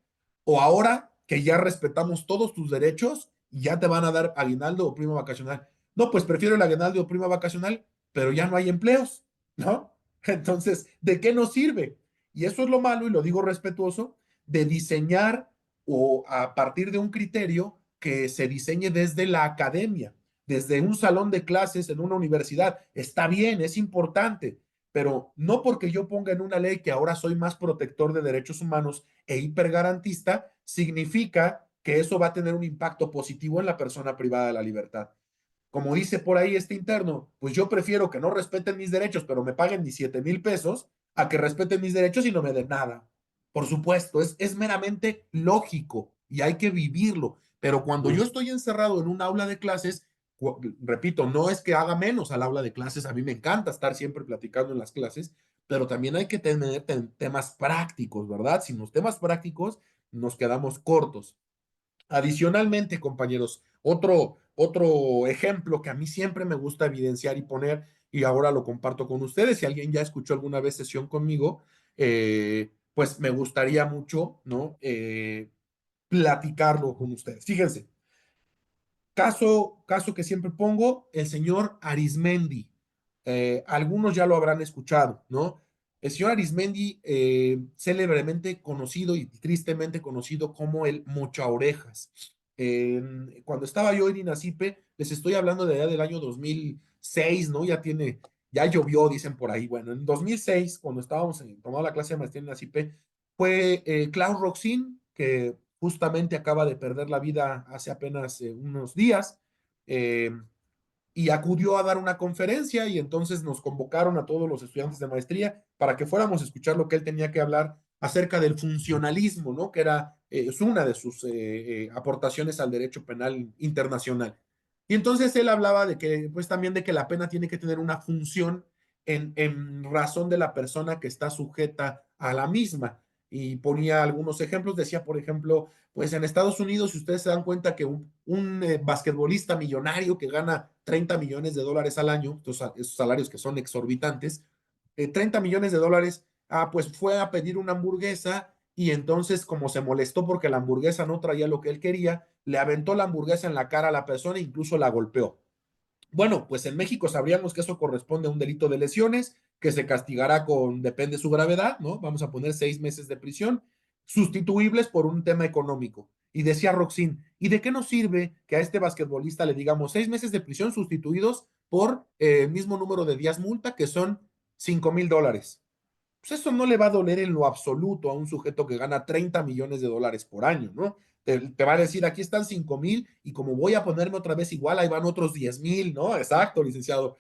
B: ¿O ahora que ya respetamos todos tus derechos, ya te van a dar aguinaldo o prima vacacional? No, pues prefiero el aguinaldo o prima vacacional, pero ya no hay empleos, ¿no? Entonces, ¿de qué nos sirve? Y eso es lo malo, y lo digo respetuoso, de diseñar o a partir de un criterio que se diseñe desde la academia. desde un salón de clases en una universidad. Está bien, es importante, pero no porque yo ponga en una ley que ahora soy más protector de derechos humanos e hipergarantista, significa que eso va a tener un impacto positivo en la persona privada de la libertad. Como dice por ahí este interno, pues yo prefiero que no respeten mis derechos, pero me paguen mis 7,000 pesos, a que respeten mis derechos y no me den nada. Por supuesto, es meramente lógico y hay que vivirlo. Pero cuando yo estoy encerrado en un aula de clases, repito, no es que haga menos al aula de clases, a mí me encanta estar siempre platicando en las clases, pero también hay que tener temas prácticos, ¿verdad? Sin los temas prácticos nos quedamos cortos. Adicionalmente, compañeros, otro ejemplo que a mí siempre me gusta evidenciar y poner, y ahora lo comparto con ustedes, si alguien ya escuchó alguna vez sesión conmigo, pues me gustaría mucho, ¿no? Platicarlo con ustedes. Fíjense, caso que siempre pongo, el señor Arismendi. Algunos ya lo habrán escuchado, ¿no? El señor Arismendi, célebremente conocido y tristemente conocido como el Mocha Orejas. Cuando estaba yo en INACIPE, les estoy hablando de allá del año 2006, ¿no? Ya llovió, dicen por ahí. Bueno, en 2006, cuando estábamos tomando la clase de maestría en INACIPE, fue Klaus Roxin, que justamente acaba de perder la vida hace apenas unos días, eh, y acudió a dar una conferencia y entonces nos convocaron a todos los estudiantes de maestría para que fuéramos a escuchar lo que él tenía que hablar acerca del funcionalismo, ¿no? Que es una de sus aportaciones al derecho penal internacional. Y entonces él hablaba de que, pues también de que la pena tiene que tener una función en razón de la persona que está sujeta a la misma. Y ponía algunos ejemplos, decía, por ejemplo, pues en Estados Unidos, si ustedes se dan cuenta que un basquetbolista millonario que gana 30 millones de dólares al año, esos salarios que son exorbitantes, 30 millones de dólares, pues fue a pedir una hamburguesa y entonces como se molestó porque la hamburguesa no traía lo que él quería, le aventó la hamburguesa en la cara a la persona e incluso la golpeó. Bueno, pues en México sabríamos que eso corresponde a un delito de lesiones que se castigará con, depende de su gravedad, ¿no? Vamos a poner 6 meses de prisión, sustituibles por un tema económico. Y decía Roxin, ¿y de qué nos sirve que a este basquetbolista le digamos 6 meses de prisión sustituidos por el mismo número de días multa, que son $5,000? Pues eso no le va a doler en lo absoluto a un sujeto que gana 30 millones de dólares por año, ¿no? Te va a decir, aquí están 5,000 y como voy a ponerme otra vez igual, ahí van otros 10,000, ¿no? Exacto, licenciado.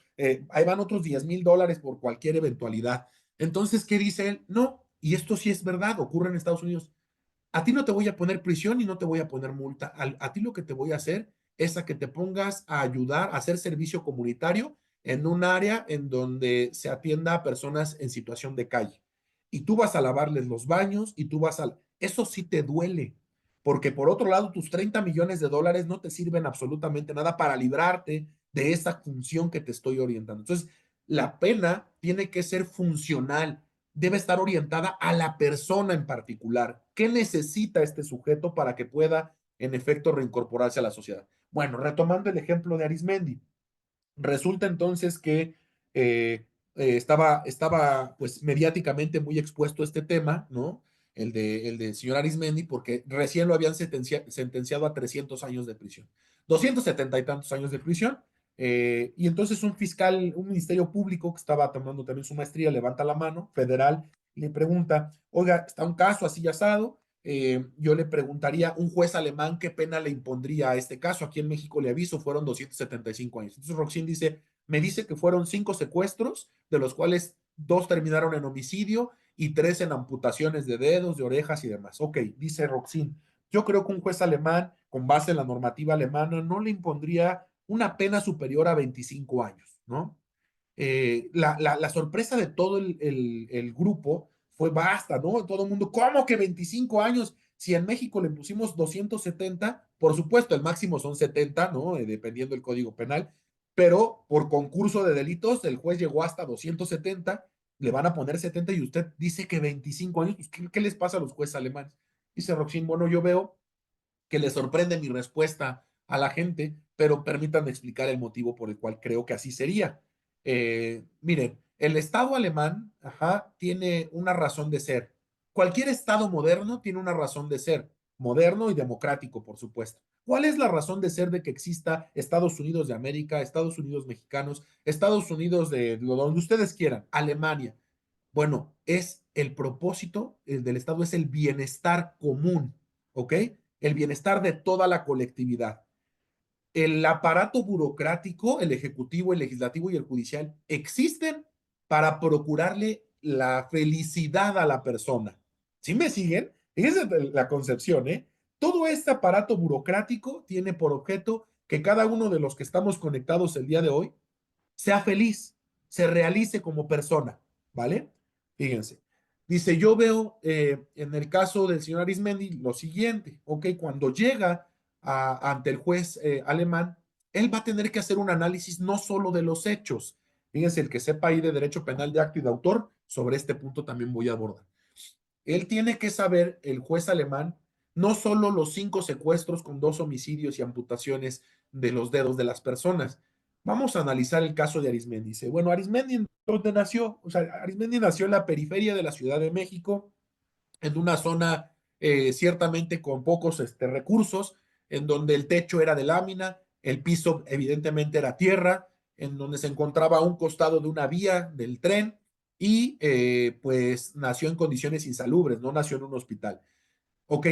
B: Ahí van otros $10,000 por cualquier eventualidad. Entonces, ¿qué dice él? No, y esto sí es verdad, ocurre en Estados Unidos. A ti no te voy a poner prisión y no te voy a poner multa. A ti lo que te voy a hacer es a que te pongas a ayudar a hacer servicio comunitario en un área en donde se atienda a personas en situación de calle. Y tú vas a lavarles los baños y tú vas a... Eso sí te duele, porque por otro lado tus 30 millones de dólares no te sirven absolutamente nada para librarte de esa función que te estoy orientando. Entonces, la pena tiene que ser funcional, debe estar orientada a la persona en particular. ¿Qué necesita este sujeto para que pueda, en efecto, reincorporarse a la sociedad? Bueno, retomando el ejemplo de Arismendi, resulta entonces que estaba pues mediáticamente muy expuesto este tema, ¿no? El de señor Arismendi, porque recién lo habían sentenciado a 300 años de prisión, 270 y tantos años de prisión, y entonces un fiscal, un ministerio público que estaba tomando también su maestría, levanta la mano, federal, y le pregunta, oiga, está un caso así asado, yo le preguntaría, un juez alemán, ¿qué pena le impondría a este caso? Aquí en México, le aviso, fueron 275 años. Entonces Roxin me dice que fueron 5 secuestros, de los cuales 2 terminaron en homicidio y 3 en amputaciones de dedos, de orejas y demás. Ok, dice Roxin, yo creo que un juez alemán, con base en la normativa alemana, no le impondría una pena superior a 25 años, ¿no? La sorpresa de todo el grupo fue basta, ¿no? Todo el mundo, ¿cómo que 25 años? Si en México le pusimos 270, por supuesto, el máximo son 70, ¿no? Dependiendo del código penal, pero por concurso de delitos, el juez llegó hasta 270, le van a poner 70 y usted dice que 25 años, pues, ¿qué les pasa a los jueces alemanes? Dice Roxin, bueno, yo veo que le sorprende mi respuesta a la gente, pero permítanme explicar el motivo por el cual creo que así sería. Miren, el Estado alemán, ajá, tiene una razón de ser. Cualquier Estado moderno tiene una razón de ser, moderno y democrático, por supuesto. ¿Cuál es la razón de ser de que exista Estados Unidos de América, Estados Unidos mexicanos, Estados Unidos de donde ustedes quieran, Alemania? Bueno, es el propósito del Estado, es el bienestar común, ¿ok? El bienestar de toda la colectividad. El aparato burocrático, el ejecutivo, el legislativo y el judicial existen para procurarle la felicidad a la persona. ¿Sí me siguen? Esa es la concepción, ¿eh? Todo este aparato burocrático tiene por objeto que cada uno de los que estamos conectados el día de hoy sea feliz, se realice como persona, ¿vale? Fíjense. Dice, yo veo en el caso del señor Arismendi lo siguiente, ¿ok? Cuando llega ante el juez alemán, él va a tener que hacer un análisis no solo de los hechos. Fíjense, el que sepa ahí de derecho penal de acto y de autor, sobre este punto también voy a abordar. Él tiene que saber, el juez alemán, no solo los 5 secuestros con 2 homicidios y amputaciones de los dedos de las personas. Vamos a analizar el caso de Arismendi. Dice, bueno, Arismendi, ¿dónde nació? O sea, Arismendi nació en la periferia de la Ciudad de México, en una zona ciertamente con pocos recursos, en donde el techo era de lámina, el piso evidentemente era tierra, en donde se encontraba a un costado de una vía del tren y pues nació en condiciones insalubres, no nació en un hospital. Ok,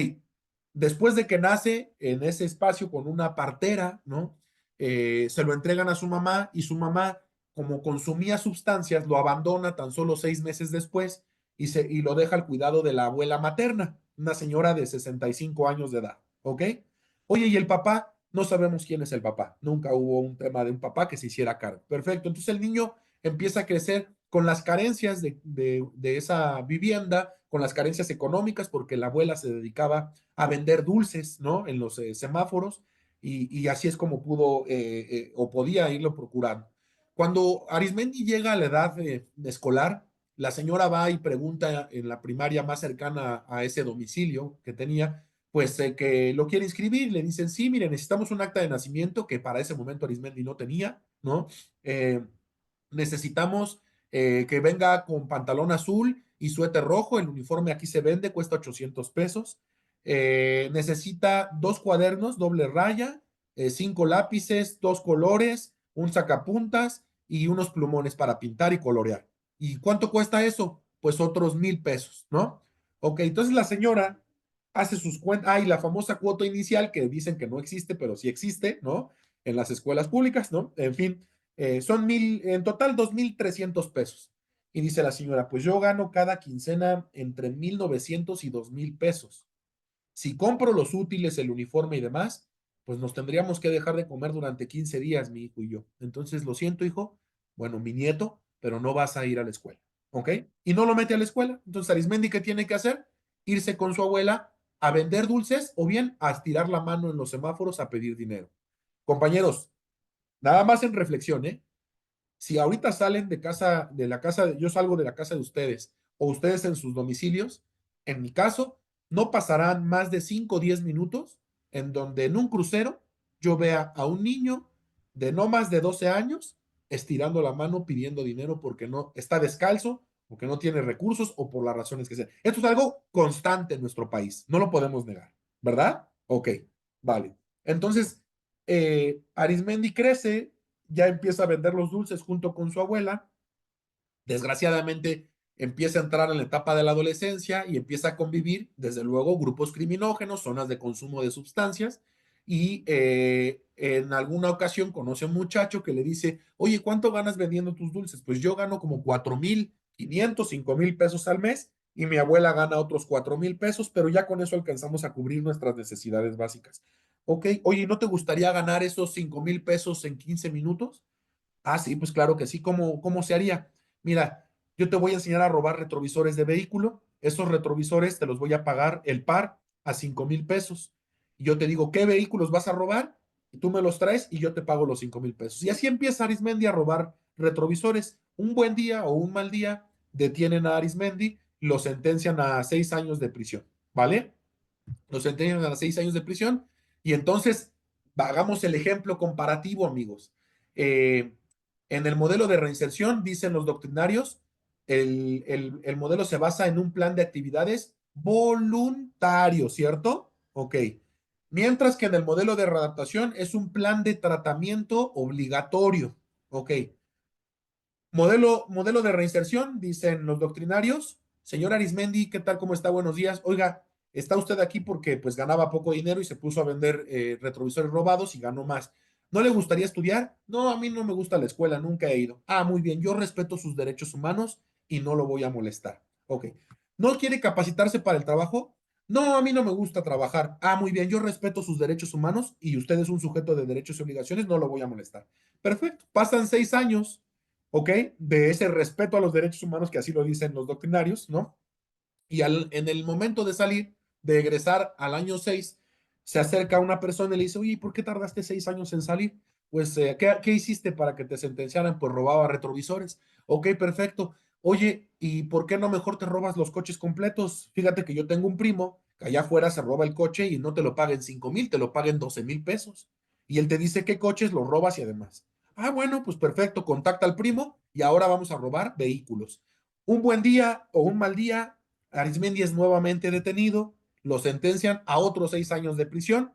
B: después de que nace en ese espacio con una partera, ¿no? Se lo entregan a su mamá y su mamá, como consumía sustancias, lo abandona tan solo 6 meses después y lo deja al cuidado de la abuela materna, una señora de 65 años de edad, ¿ok? Oye, ¿y el papá? No sabemos quién es el papá. Nunca hubo un tema de un papá que se hiciera cargo. Perfecto. Entonces el niño empieza a crecer con las carencias de esa vivienda, con las carencias económicas, porque la abuela se dedicaba a vender dulces, ¿no? En los semáforos, y así es como pudo o podía irlo procurando. Cuando Arismendi llega a la edad de escolar, la señora va y pregunta en la primaria más cercana a ese domicilio que tenía, pues que lo quiere inscribir. Le dicen, sí, mire, necesitamos un acta de nacimiento que para ese momento Arismendi no tenía, ¿no? Eh, necesitamos que venga con pantalón azul y suéter rojo. El uniforme aquí se vende, cuesta 800 pesos. Necesita 2 cuadernos, doble raya, 5 lápices, 2 colores, un sacapuntas y unos plumones para pintar y colorear. ¿Y cuánto cuesta eso? Pues otros 1,000 pesos, ¿no? Ok, entonces la señora hace sus cuentas. Ah, y la famosa cuota inicial que dicen que no existe, pero sí existe, ¿no? En las escuelas públicas, ¿no? En fin, son en total 2,300 pesos. Y dice la señora, pues yo gano cada quincena entre 1,900 y 2,000 pesos. Si compro los útiles, el uniforme y demás, pues nos tendríamos que dejar de comer durante 15 días, mi hijo y yo. Entonces, lo siento, hijo, bueno, mi nieto, pero no vas a ir a la escuela, ¿ok? Y no lo mete a la escuela. Entonces, Arismendi, ¿qué tiene que hacer? Irse con su abuela a vender dulces o bien a estirar la mano en los semáforos a pedir dinero. Compañeros, nada más en reflexión, ¿eh? Si ahorita salen de casa, de la casa, yo salgo de la casa de ustedes o ustedes en sus domicilios, en mi caso, no pasarán más de 5 o 10 minutos en donde en un crucero yo vea a un niño de no más de 12 años estirando la mano pidiendo dinero porque no está descalzo, porque no tiene recursos o por las razones que sean. Esto es algo constante en nuestro país, no lo podemos negar, ¿verdad? Ok, vale. Entonces, Arismendi crece, ya empieza a vender los dulces junto con su abuela. Desgraciadamente, empieza a entrar en la etapa de la adolescencia y empieza a convivir, desde luego, grupos criminógenos, zonas de consumo de sustancias. Y en alguna ocasión conoce a un muchacho que le dice, oye, ¿cuánto ganas vendiendo tus dulces? Pues yo gano como 4,500, 5,000 pesos al mes y mi abuela gana otros 4,000 pesos, pero ya con eso alcanzamos a cubrir nuestras necesidades básicas. Ok, oye, ¿no te gustaría ganar esos 5,000 pesos en 15 minutos? Ah, sí, pues claro que sí. ¿Cómo se haría? Mira, yo te voy a enseñar a robar retrovisores de vehículo. Esos retrovisores te los voy a pagar el par a 5,000 pesos. Y yo te digo, ¿qué vehículos vas a robar? Y tú me los traes y yo te pago los 5,000 pesos. Y así empieza Arismendi a robar retrovisores. Un buen día o un mal día detienen a Arismendi, lo sentencian a 6 años de prisión, ¿vale? Lo sentencian a 6 años de prisión. Y entonces, hagamos el ejemplo comparativo, amigos. Eh, en el modelo de reinserción, dicen los doctrinarios, el modelo se basa en un plan de actividades voluntario, ¿cierto? Ok. Mientras que en el modelo de readaptación es un plan de tratamiento obligatorio. Ok. Modelo de reinserción, dicen los doctrinarios. Señor Arismendi, ¿qué tal? ¿Cómo está? Buenos días. Oiga, está usted aquí porque pues ganaba poco dinero y se puso a vender retrovisores robados y ganó más. ¿No le gustaría estudiar? No, a mí no me gusta la escuela, nunca he ido. Ah, muy bien, yo respeto sus derechos humanos y no lo voy a molestar. Ok. ¿No quiere capacitarse para el trabajo? No, a mí no me gusta trabajar. Ah, muy bien, yo respeto sus derechos humanos y usted es un sujeto de derechos y obligaciones, no lo voy a molestar. Perfecto. Pasan 6 años, ¿ok? De ese respeto a los derechos humanos que así lo dicen los doctrinarios, ¿no? Y en el momento de salir, de egresar al año 6, se acerca una persona y le dice, oye, ¿por qué tardaste 6 años en salir? Pues, ¿qué hiciste para que te sentenciaran? Pues robaba retrovisores. Ok, perfecto. Oye, ¿y por qué no mejor te robas los coches completos? Fíjate que yo tengo un primo que allá afuera se roba el coche y no te lo paguen 5,000, te lo paguen 12,000 pesos. Y él te dice qué coches los robas y además. Ah, bueno, pues perfecto, contacta al primo y ahora vamos a robar vehículos. Un buen día o un mal día, Arismendi es nuevamente detenido, lo sentencian a otros 6 años de prisión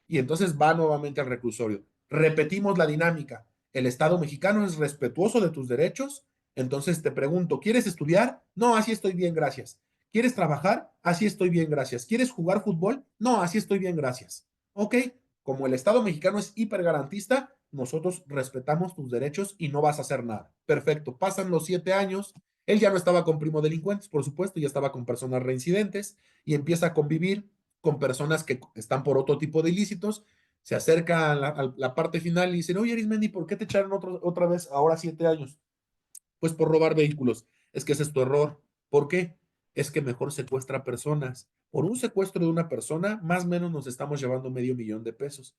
B: y entonces va nuevamente al reclusorio. Repetimos la dinámica. El Estado mexicano es respetuoso de tus derechos. Entonces te pregunto, ¿quieres estudiar? No, así estoy bien, gracias. ¿Quieres trabajar? Así estoy bien, gracias. ¿Quieres jugar fútbol? No, así estoy bien, gracias. Ok, como el Estado mexicano es hipergarantista, nosotros respetamos tus derechos y no vas a hacer nada. Perfecto, pasan los 7 años, él ya no estaba con primo delincuentes, por supuesto, ya estaba con personas reincidentes y empieza a convivir con personas que están por otro tipo de ilícitos. Se acerca a la parte final y dice, oye, Arismendi, ¿por qué te echaron otra vez ahora 7 años? Pues por robar vehículos. Es que ese es tu error. ¿Por qué? Es que mejor secuestra personas. Por un secuestro de una persona, más o menos nos estamos llevando $500,000.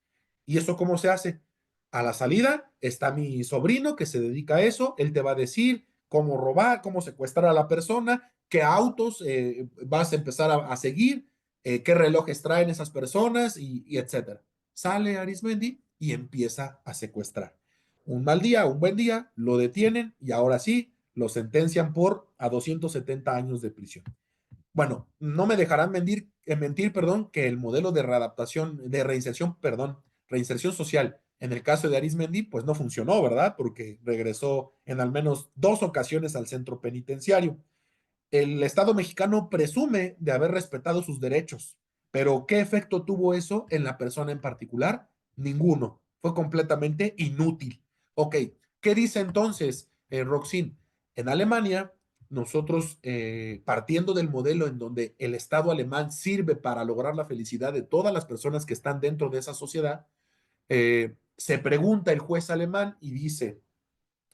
B: ¿Y eso cómo se hace? A la salida está mi sobrino que se dedica a eso. Él te va a decir cómo robar, cómo secuestrar a la persona, qué autos vas a empezar a seguir, qué relojes traen esas personas y etcétera. Sale Arismendi y empieza a secuestrar. Un mal día, un buen día, lo detienen y ahora sí, lo sentencian por a 270 años de prisión. Bueno, no me dejarán mentir, perdón, que el modelo de readaptación, de reinserción, perdón, reinserción social, en el caso de Arismendi, pues no funcionó, ¿verdad? Porque regresó en al menos 2 ocasiones al centro penitenciario. El Estado mexicano presume de haber respetado sus derechos, pero ¿qué efecto tuvo eso en la persona en particular? Ninguno. Fue completamente inútil. Ok, ¿qué dice entonces Roxin? En Alemania, nosotros partiendo del modelo en donde el Estado alemán sirve para lograr la felicidad de todas las personas que están dentro de esa sociedad, se pregunta el juez alemán y dice,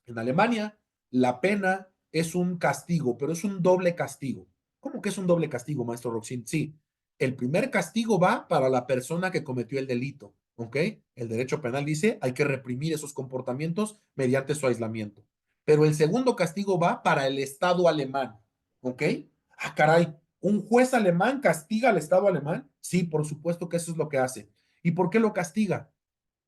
B: en Alemania, la pena es un castigo, pero es un doble castigo. ¿Cómo que es un doble castigo, maestro Roxin? Sí, el primer castigo va para la persona que cometió el delito, ¿ok? El derecho penal dice hay que reprimir esos comportamientos mediante su aislamiento. Pero el segundo castigo va para el Estado alemán, ¿ok? Ah, caray, ¿un juez alemán castiga al Estado alemán? Sí, por supuesto que eso es lo que hace. ¿Y por qué lo castiga?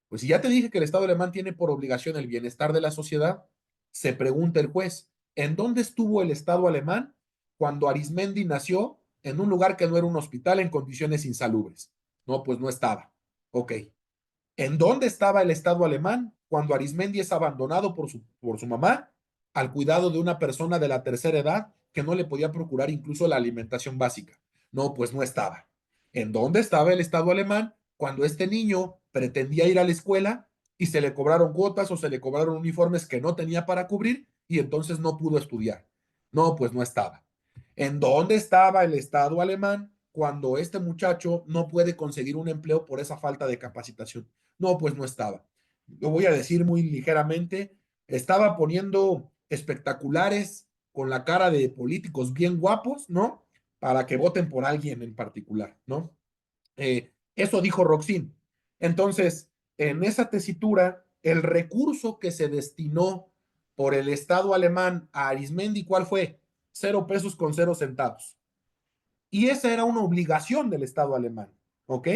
B: Pues si ya te dije que el Estado alemán tiene por obligación el bienestar de la sociedad, se pregunta el juez, ¿en dónde estuvo el Estado alemán cuando Arismendi nació en un lugar que no era un hospital en condiciones insalubres? No, pues no estaba. Ok. ¿En dónde estaba el Estado alemán cuando Arismendi es abandonado por su mamá al cuidado de una persona de la tercera edad que no le podía procurar incluso la alimentación básica? No, pues no estaba. ¿En dónde estaba el Estado alemán cuando este niño pretendía ir a la escuela y se le cobraron cuotas o se le cobraron uniformes que no tenía para cubrir y entonces no pudo estudiar? No, pues no estaba. ¿En dónde estaba el Estado alemán cuando este muchacho no puede conseguir un empleo por esa falta de capacitación? No, pues no estaba. Lo voy a decir muy ligeramente. Estaba poniendo espectaculares con la cara de políticos bien guapos, ¿no? Para que voten por alguien en particular, ¿no? Eso dijo Roxin. Entonces, en esa tesitura, el recurso que se destinó por el Estado alemán a Arismendi, ¿cuál fue? 0 pesos con 0 centavos. Y esa era una obligación del Estado alemán, ¿ok?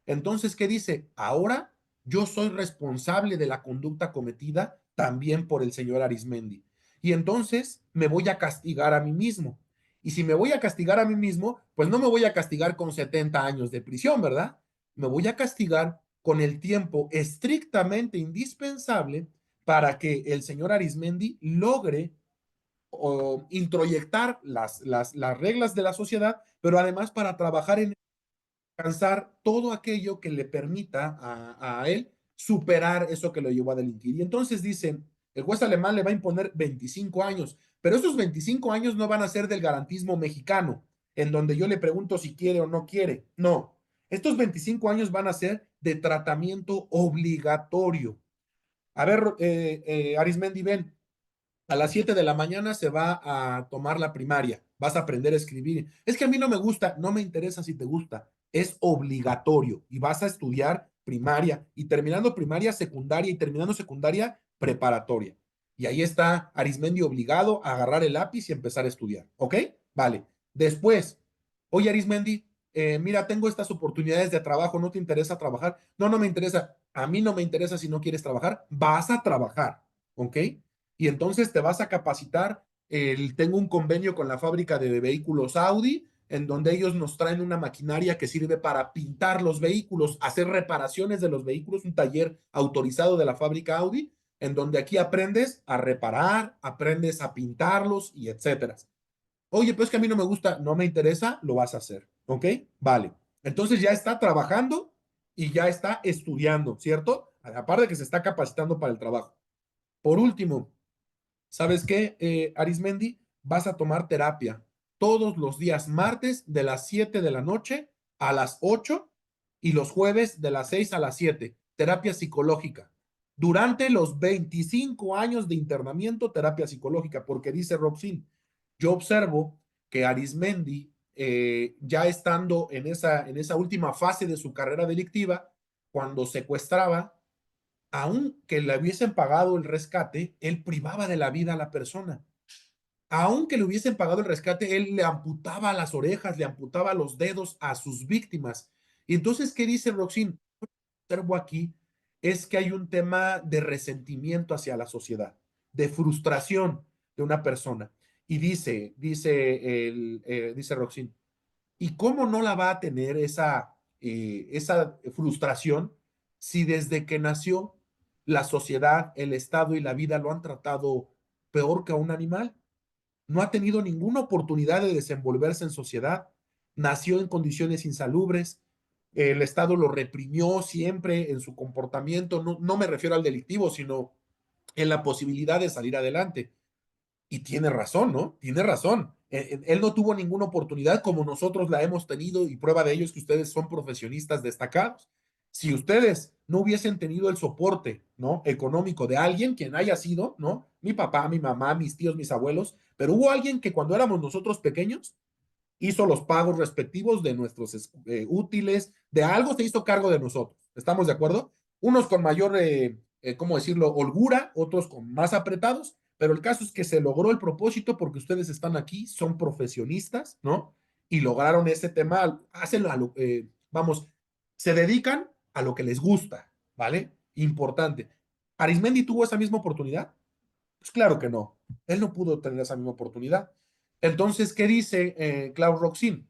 B: Entonces, ¿qué dice? Ahora yo soy responsable de la conducta cometida también por el señor Arismendi. Y entonces me voy a castigar a mí mismo. Y si me voy a castigar a mí mismo, pues no me voy a castigar con 70 años de prisión, ¿verdad? me voy a castigar con el tiempo estrictamente indispensable para que el señor Arizmendi logre o introyectar las reglas de la sociedad, pero además para trabajar en alcanzar todo aquello que le permita a él superar eso que lo llevó a delinquir. Y entonces dicen, el juez alemán le va a imponer 25 años, pero esos 25 años no van a ser del garantismo mexicano, en donde yo le pregunto si quiere o no quiere. No, estos 25 años van a ser de tratamiento obligatorio. A ver, Arismendi, ven, a las 7 de la mañana se va a tomar la primaria, vas a aprender a escribir. Es que a mí no me gusta, no me interesa si te gusta, es obligatorio y vas a estudiar primaria y terminando primaria, secundaria y terminando secundaria, preparatoria. Y ahí está Arismendi obligado a agarrar el lápiz y empezar a estudiar, ¿ok? Vale. Después, oye Arismendi, mira, tengo estas oportunidades de trabajo, ¿no te interesa trabajar? No, no me interesa. A mí no me interesa si no quieres trabajar, vas a trabajar, ¿ok? Y entonces te vas a capacitar. Tengo un convenio con la fábrica de vehículos Audi, en donde ellos nos traen una maquinaria que sirve para pintar los vehículos, hacer reparaciones de los vehículos, un taller autorizado de la fábrica Audi, en donde aquí aprendes a reparar, aprendes a pintarlos y etcétera. Oye, pues que a mí no me gusta, no me interesa, lo vas a hacer, ¿ok? Vale. Entonces ya está trabajando y ya está estudiando, ¿cierto? Aparte de que se está capacitando para el trabajo. Por último, ¿sabes qué, Arismendi? Vas a tomar terapia todos los días martes de las 7 de la noche a las 8 y los jueves de las 6 a las 7. Terapia psicológica. Durante los 25 años de internamiento, terapia psicológica, porque dice Roxin, yo observo que Arismendi, ya estando en esa última fase de su carrera delictiva, cuando secuestraba, aunque le hubiesen pagado el rescate, él privaba de la vida a la persona. Aunque le hubiesen pagado el rescate, él le amputaba las orejas, le amputaba los dedos a sus víctimas. Y entonces, ¿qué dice Roxin? Lo que observo aquí es que hay un tema de resentimiento hacia la sociedad, de frustración de una persona. Y dice Roxin, ¿y cómo no la va a tener esa frustración si desde que nació la sociedad, el Estado y la vida lo han tratado peor que a un animal? No ha tenido ninguna oportunidad de desenvolverse en sociedad, nació en condiciones insalubres, el Estado lo reprimió siempre en su comportamiento, no, no me refiero al delictivo, sino en la posibilidad de salir adelante. Y tiene razón, ¿no? Tiene razón. Él no tuvo ninguna oportunidad como nosotros la hemos tenido y prueba de ello es que ustedes son profesionistas destacados. Si ustedes no hubiesen tenido el soporte, ¿no? Económico de alguien, quien haya sido, ¿no? Mi papá, mi mamá, mis tíos, mis abuelos, pero hubo alguien que cuando éramos nosotros pequeños hizo los pagos respectivos de nuestros útiles, de algo se hizo cargo de nosotros. ¿Estamos de acuerdo? Unos con mayor, ¿cómo decirlo?, holgura, otros con más apretados, pero el caso es que se logró el propósito porque ustedes están aquí, son profesionistas, ¿no? Y lograron ese tema, hacen, vamos, se dedican a lo que les gusta, ¿vale? Importante. ¿Arismendi tuvo esa misma oportunidad? Pues claro que no. Él no pudo tener esa misma oportunidad. Entonces, ¿qué dice Klaus Roxin?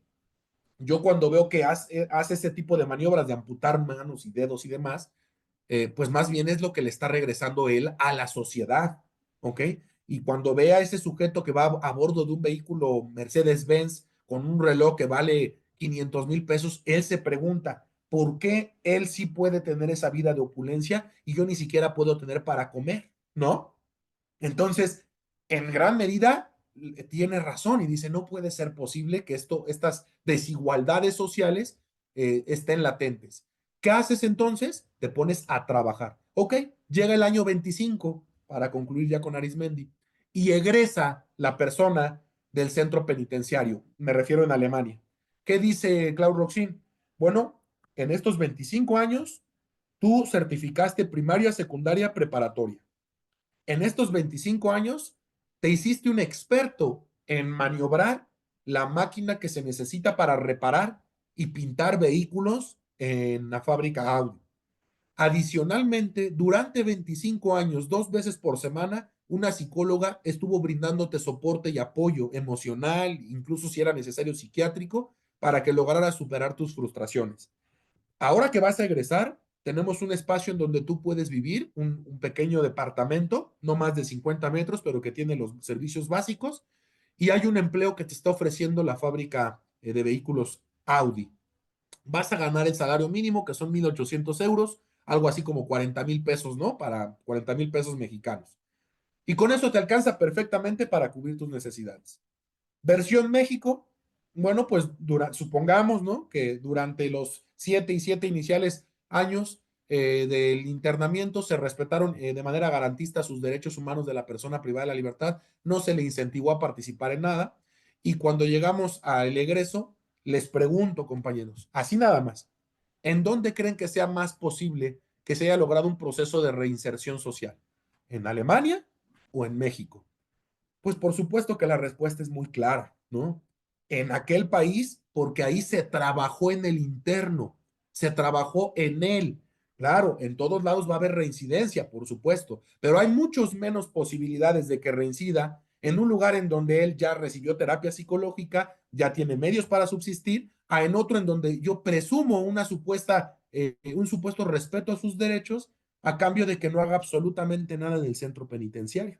B: Yo cuando veo que hace ese tipo de maniobras de amputar manos y dedos y demás, pues más bien es lo que le está regresando él a la sociedad, ¿ok? Y cuando ve a ese sujeto que va a bordo de un vehículo Mercedes-Benz con un reloj que vale 500,000 pesos, él se pregunta, ¿por qué él sí puede tener esa vida de opulencia y yo ni siquiera puedo tener para comer? ¿No? Entonces, en gran medida, tiene razón y dice, no puede ser posible que estas desigualdades sociales estén latentes. ¿Qué haces entonces? Te pones a trabajar. Ok, llega el año 25, para concluir ya con Arismendi, y egresa la persona del centro penitenciario, me refiero en Alemania. ¿Qué dice Klaus Roxin? Bueno, en estos 25 años, tú certificaste primaria, secundaria, preparatoria. En estos 25 años te hiciste un experto en maniobrar la máquina que se necesita para reparar y pintar vehículos en la fábrica Audi. Adicionalmente, durante 25 años, 2 veces por semana, una psicóloga estuvo brindándote soporte y apoyo emocional, incluso si era necesario psiquiátrico, para que lograras superar tus frustraciones. Ahora que vas a egresar, tenemos un espacio en donde tú puedes vivir, un pequeño departamento, no más de 50 metros, pero que tiene los servicios básicos, y hay un empleo que te está ofreciendo la fábrica de vehículos Audi. Vas a ganar el salario mínimo, que son 1,800 euros, algo así como 40,000 pesos, ¿no? Para 40,000 pesos mexicanos. Y con eso te alcanza perfectamente para cubrir tus necesidades. Versión México, bueno, pues supongamos, ¿no? Que durante los 7 iniciales años del internamiento se respetaron de manera garantista sus derechos humanos de la persona privada de la libertad, no se le incentivó a participar en nada. Y cuando llegamos al egreso, les pregunto, compañeros, así nada más, ¿en dónde creen que sea más posible que se haya logrado un proceso de reinserción social? ¿En Alemania o en México? Pues por supuesto que la respuesta es muy clara, ¿no? En aquel país, porque ahí se trabajó en el interno, se trabajó en él. Claro, en todos lados va a haber reincidencia, por supuesto, pero hay muchos menos posibilidades de que reincida en un lugar en donde él ya recibió terapia psicológica, ya tiene medios para subsistir, a en otro en donde yo presumo un supuesto respeto a sus derechos a cambio de que no haga absolutamente nada en el centro penitenciario.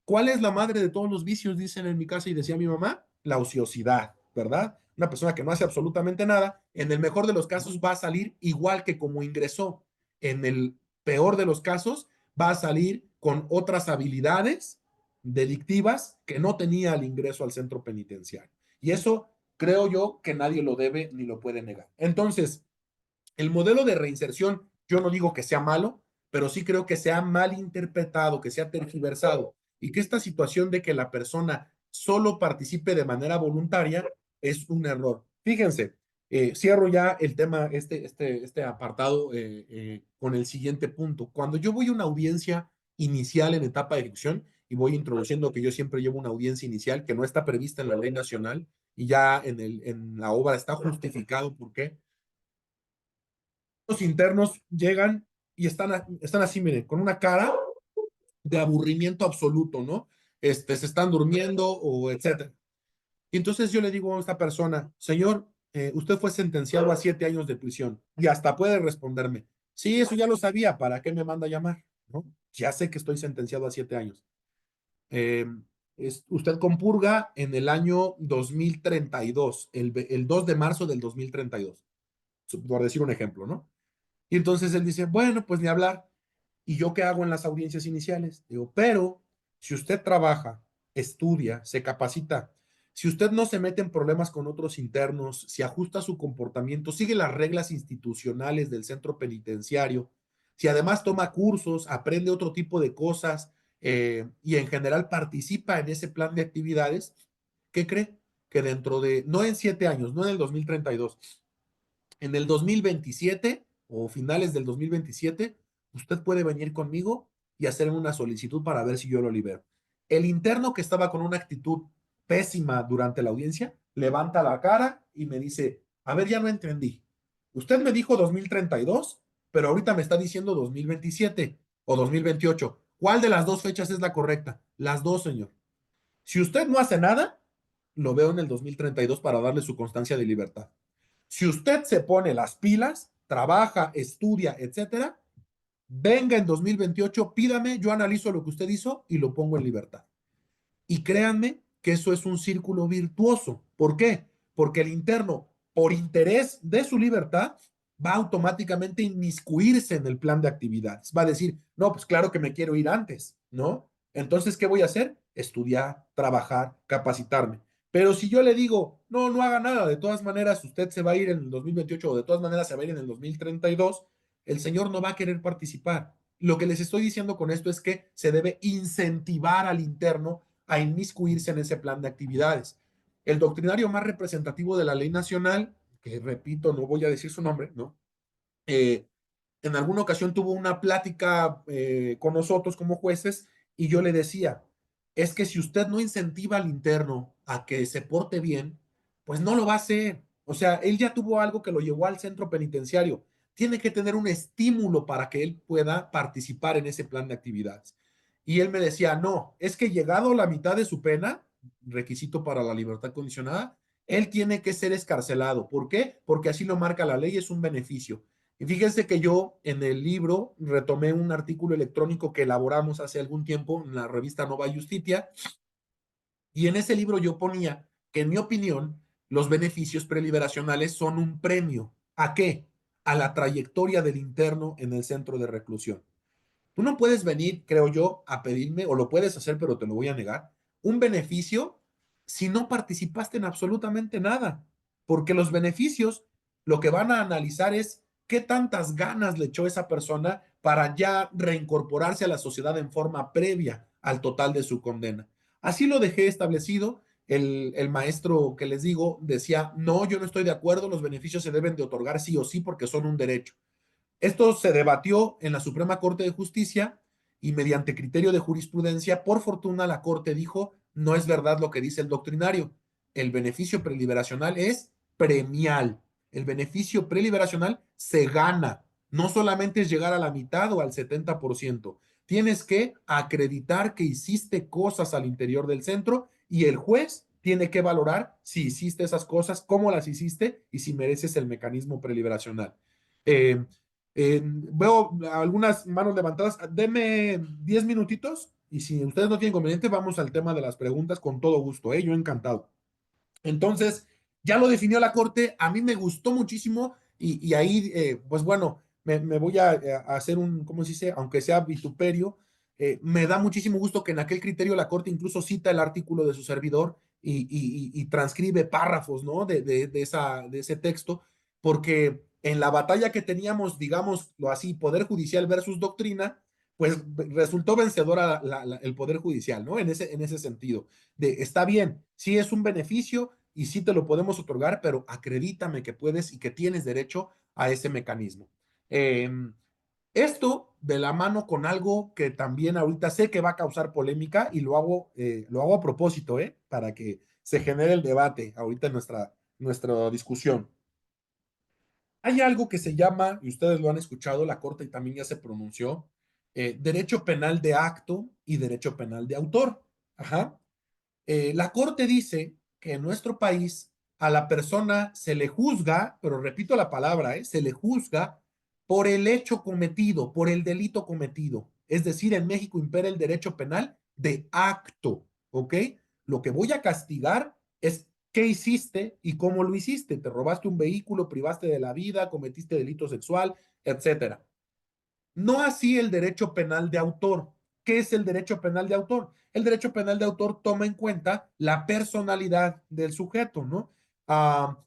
B: ¿Cuál es la madre de todos los vicios? Dicen en mi casa y decía mi mamá, la ociosidad, ¿verdad? Una persona que no hace absolutamente nada, en el mejor de los casos va a salir igual que como ingresó. En el peor de los casos va a salir con otras habilidades delictivas que no tenía al ingreso al centro penitenciario. Y eso creo yo que nadie lo debe ni lo puede negar. Entonces, el modelo de reinserción, yo no digo que sea malo, pero sí creo que se ha mal interpretado, que se ha tergiversado y que esta situación de que la persona solo participe de manera voluntaria es un error. Fíjense, cierro ya el tema, este apartado con el siguiente punto. Cuando yo voy a una audiencia inicial en etapa de ejecución y voy introduciendo que yo siempre llevo una audiencia inicial que no está prevista en la ley nacional y ya en la obra está justificado por qué los internos llegan y están así, miren, con una cara de aburrimiento absoluto, ¿no? Se están durmiendo o etcétera. Y entonces yo le digo a esta persona, señor, usted fue sentenciado a 7 años de prisión y hasta puede responderme, sí, eso ya lo sabía, ¿para qué me manda a llamar? ¿No? Ya sé que estoy sentenciado a 7 años. Eh, usted compurga en el año 2032, el 2 de marzo del 2032, por decir un ejemplo, ¿no? Y entonces él dice, bueno, pues ni hablar. ¿Y yo qué hago en las audiencias iniciales? Digo, pero si usted trabaja, estudia, se capacita, si usted no se mete en problemas con otros internos, si ajusta su comportamiento, sigue las reglas institucionales del centro penitenciario, si además toma cursos, aprende otro tipo de cosas y en general participa en ese plan de actividades, ¿qué cree? Que dentro de, no en 7 años, no en el 2032, en el 2027 o finales del 2027, usted puede venir conmigo y hacerme una solicitud para ver si yo lo libero. El interno que estaba con una actitud pésima durante la audiencia levanta la cara y me dice, a ver, ya no entendí. Usted me dijo 2032, pero ahorita me está diciendo 2027 o 2028. ¿Cuál de las dos fechas es la correcta? Las dos, señor. Si usted no hace nada, lo veo en el 2032 para darle su constancia de libertad. Si usted se pone las pilas, trabaja, estudia, etcétera, venga en 2028, pídame, yo analizo lo que usted hizo y lo pongo en libertad. Y créanme que eso es un círculo virtuoso. ¿Por qué? Porque el interno, por interés de su libertad, va automáticamente a inmiscuirse en el plan de actividades. Va a decir, no, pues claro que me quiero ir antes, ¿no? Entonces, ¿qué voy a hacer? Estudiar, trabajar, capacitarme. Pero si yo le digo, no, no haga nada, de todas maneras usted se va a ir en el 2028 o de todas maneras se va a ir en el 2032, el señor no va a querer participar. Lo que les estoy diciendo con esto es que se debe incentivar al interno a inmiscuirse en ese plan de actividades. El doctrinario más representativo de la ley nacional, que repito, no voy a decir su nombre, ¿no? Eh, en alguna ocasión tuvo una plática con nosotros como jueces y yo le decía, es que si usted no incentiva al interno a que se porte bien, pues no lo va a hacer. O sea, él ya tuvo algo que lo llevó al centro penitenciario. Tiene que tener un estímulo para que él pueda participar en ese plan de actividades. Y él me decía, no, es que llegado a la mitad de su pena, requisito para la libertad condicionada, él tiene que ser escarcelado. ¿Por qué? Porque así lo marca la ley, es un beneficio. Y fíjense que yo en el libro retomé un artículo electrónico que elaboramos hace algún tiempo en la revista Nova Justitia, y en ese libro yo ponía que, en mi opinión, los beneficios preliberacionales son un premio. ¿A qué? A la trayectoria del interno en el centro de reclusión. Tú no puedes venir, creo yo, a pedirme, o lo puedes hacer, pero te lo voy a negar, un beneficio si no participaste en absolutamente nada. Porque los beneficios lo que van a analizar es qué tantas ganas le echó esa persona para ya reincorporarse a la sociedad en forma previa al total de su condena. Así lo dejé establecido. El maestro que les digo decía, no, yo no estoy de acuerdo, los beneficios se deben de otorgar sí o sí porque son un derecho. Esto se debatió en la Suprema Corte de Justicia y, mediante criterio de jurisprudencia, por fortuna la Corte dijo, no es verdad lo que dice el doctrinario. El beneficio preliberacional es premial. El beneficio preliberacional se gana. No solamente es llegar a la mitad o al 70%. Tienes que acreditar que hiciste cosas al interior del centro y el juez tiene que valorar si hiciste esas cosas, cómo las hiciste y si mereces el mecanismo preliberacional. Eh, Veo algunas manos levantadas. Deme 10 minutitos y, si ustedes no tienen inconveniente, vamos al tema de las preguntas con todo gusto, ¿eh? Yo encantado. Entonces, ya lo definió la Corte, a mí me gustó muchísimo y ahí, pues bueno, me voy a hacer un, ¿cómo se dice? Aunque sea vituperio, me da muchísimo gusto que en aquel criterio la Corte incluso cita el artículo de su servidor y transcribe párrafos, ¿no? De ese texto, porque en la batalla que teníamos, digámoslo así, Poder Judicial versus doctrina, pues resultó vencedora el Poder Judicial, ¿no? En ese sentido, de está bien, sí es un beneficio y sí te lo podemos otorgar, pero acredítame que puedes y que tienes derecho a ese mecanismo. Eh, Esto de la mano con algo que también ahorita sé que va a causar polémica y lo hago a propósito, para que se genere el debate ahorita en nuestra discusión. Hay algo que se llama, y ustedes lo han escuchado, la Corte también ya se pronunció, derecho penal de acto y derecho penal de autor. Ajá. La Corte dice que en nuestro país a la persona se le juzga, pero repito la palabra, se le juzga por el hecho cometido, por el delito cometido. Es decir, en México impera el derecho penal de acto, ¿ok? Lo que voy a castigar es qué hiciste y cómo lo hiciste. Te robaste un vehículo, privaste de la vida, cometiste delito sexual, etcétera. No así el derecho penal de autor. ¿Qué es el derecho penal de autor? El derecho penal de autor toma en cuenta la personalidad del sujeto, ¿no? Ah,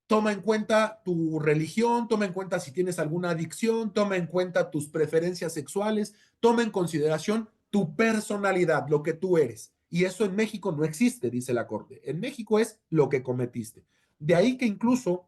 B: toma en cuenta tu religión, toma en cuenta si tienes alguna adicción, toma en cuenta tus preferencias sexuales, toma en consideración tu personalidad, lo que tú eres. Y eso en México no existe, dice la Corte. En México es lo que cometiste. De ahí que incluso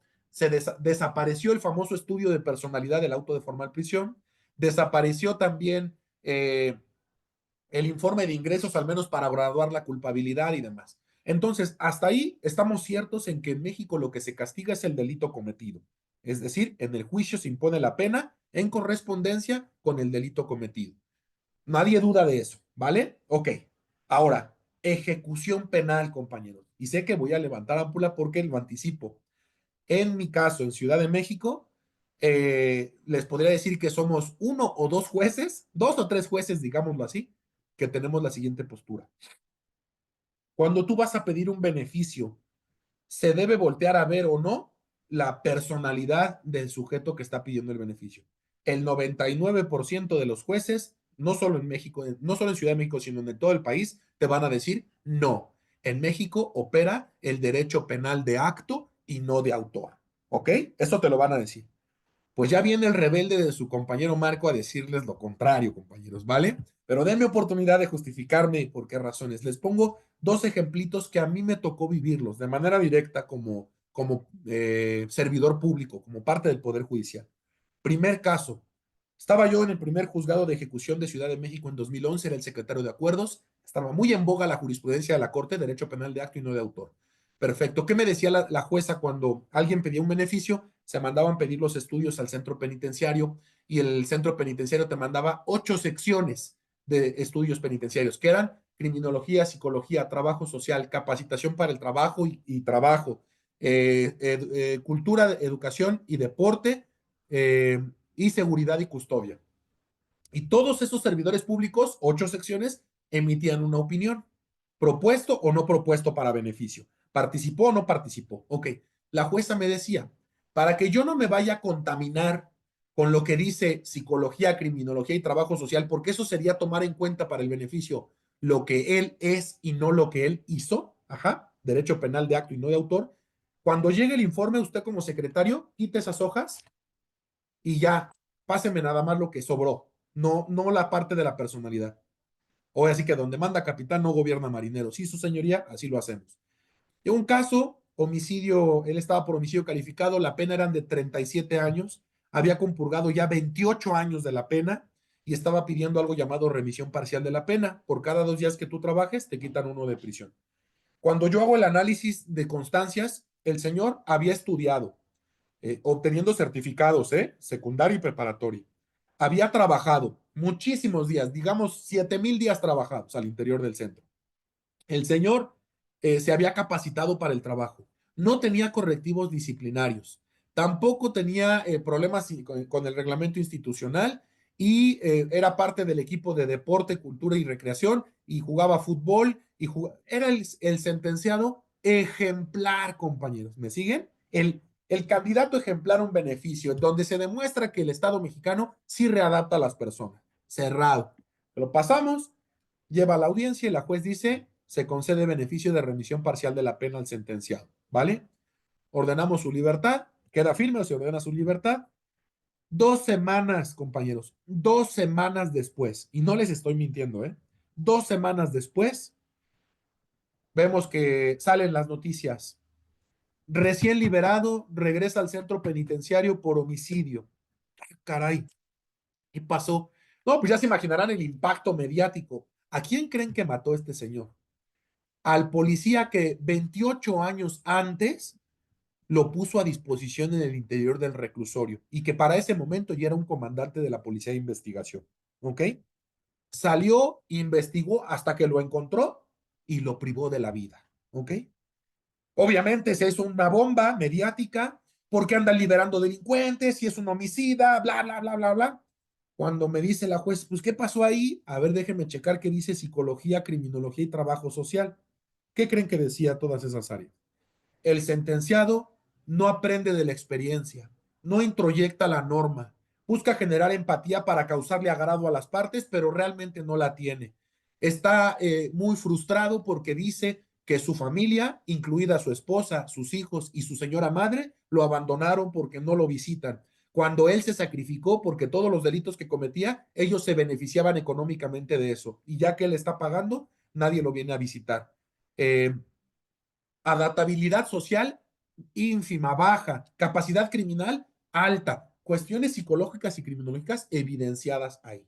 B: desapareció el famoso estudio de personalidad del auto de formal prisión, desapareció también el informe de ingresos, al menos para graduar la culpabilidad y demás. Entonces, hasta ahí estamos ciertos en que en México lo que se castiga es el delito cometido. Es decir, en el juicio se impone la pena en correspondencia con el delito cometido. Nadie duda de eso, ¿vale? Ok. Ahora, ejecución penal, compañeros. Y sé que voy a levantar ámpula porque lo anticipo. En mi caso, en Ciudad de México, les podría decir que somos uno o dos jueces, dos o tres jueces, digámoslo así, que tenemos la siguiente postura. Cuando tú vas a pedir un beneficio, se debe voltear a ver o no la personalidad del sujeto que está pidiendo el beneficio. El 99% de los jueces, no solo en México, no solo en Ciudad de México, sino en todo el país, te van a decir no. En México opera el derecho penal de acto y no de autor. ¿Ok? Eso te lo van a decir. Pues ya viene el rebelde de su compañero Marco a decirles lo contrario, compañeros, ¿vale? Pero denme oportunidad de justificarme por qué razones. Les pongo dos ejemplitos que a mí me tocó vivirlos de manera directa como servidor público, como parte del Poder Judicial. Primer caso, estaba yo en el primer juzgado de ejecución de Ciudad de México en 2011, era el secretario de acuerdos, estaba muy en boga la jurisprudencia de la Corte, derecho penal de acto y no de autor. Perfecto. ¿Qué me decía la jueza cuando alguien pedía un beneficio? Se mandaban pedir los estudios al centro penitenciario y el centro penitenciario te mandaba 8 secciones de estudios penitenciarios, que eran criminología, psicología, trabajo social, capacitación para el trabajo y trabajo, cultura, educación y deporte, y seguridad y custodia. Y todos esos servidores públicos, 8 secciones, emitían una opinión, propuesto o no propuesto para beneficio, participó o no participó. Ok, la jueza me decía, para que yo no me vaya a contaminar con lo que dice psicología, criminología y trabajo social, porque eso sería tomar en cuenta para el beneficio lo que él es y no lo que él hizo, ajá, derecho penal de acto y no de autor. Cuando llegue el informe, usted como secretario, quite esas hojas y ya, páseme nada más lo que sobró, no la parte de la personalidad. O así que donde manda capitán no gobierna marinero. Sí, su señoría, así lo hacemos. En un caso, homicidio, él estaba por homicidio calificado, la pena eran de 37 años, había compurgado ya 28 años de la pena y estaba pidiendo algo llamado remisión parcial de la pena. Por cada 2 días que tú trabajes, te quitan uno de prisión. Cuando yo hago el análisis de constancias, el señor había estudiado, obteniendo certificados, secundario y preparatorio. Había trabajado muchísimos días, digamos 7,000 días trabajados al interior del centro. El señor se había capacitado para el trabajo, no tenía correctivos disciplinarios, tampoco tenía problemas con el reglamento institucional y era parte del equipo de deporte, cultura y recreación y jugaba fútbol y era el sentenciado ejemplar, compañeros. ¿Me siguen? El candidato ejemplar a un beneficio, donde se demuestra que el Estado mexicano sí readapta a las personas. Cerrado. Lo pasamos, lleva a la audiencia y la juez dice, se concede beneficio de remisión parcial de la pena al sentenciado, ¿vale? Ordenamos su libertad, queda firme o se ordena su libertad. 2 semanas, compañeros, 2 semanas después, y no les estoy mintiendo, 2 semanas después, vemos que salen las noticias. Recién liberado, regresa al centro penitenciario por homicidio. Ay, caray, ¿qué pasó? No, pues ya se imaginarán el impacto mediático. ¿A quién creen que mató este señor? Al policía que 28 años antes lo puso a disposición en el interior del reclusorio y que para ese momento ya era un comandante de la policía de investigación. ¿Ok? Salió, investigó hasta que lo encontró y lo privó de la vida. ¿Ok? Obviamente se hizo una bomba mediática porque andan liberando delincuentes y es un homicida, bla, bla, bla, bla, bla. Cuando me dice la juez, pues, ¿qué pasó ahí? A ver, déjenme checar qué dice psicología, criminología y trabajo social. ¿Qué creen que decía todas esas áreas? El sentenciado no aprende de la experiencia, no introyecta la norma, busca generar empatía para causarle agrado a las partes, pero realmente no la tiene. Está muy frustrado porque dice que su familia, incluida su esposa, sus hijos y su señora madre, lo abandonaron porque no lo visitan. Cuando él se sacrificó porque todos los delitos que cometía, ellos se beneficiaban económicamente de eso. Y ya que él está pagando, nadie lo viene a visitar. Eh, Adaptabilidad social ínfima, baja, capacidad criminal alta, cuestiones psicológicas y criminológicas evidenciadas ahí.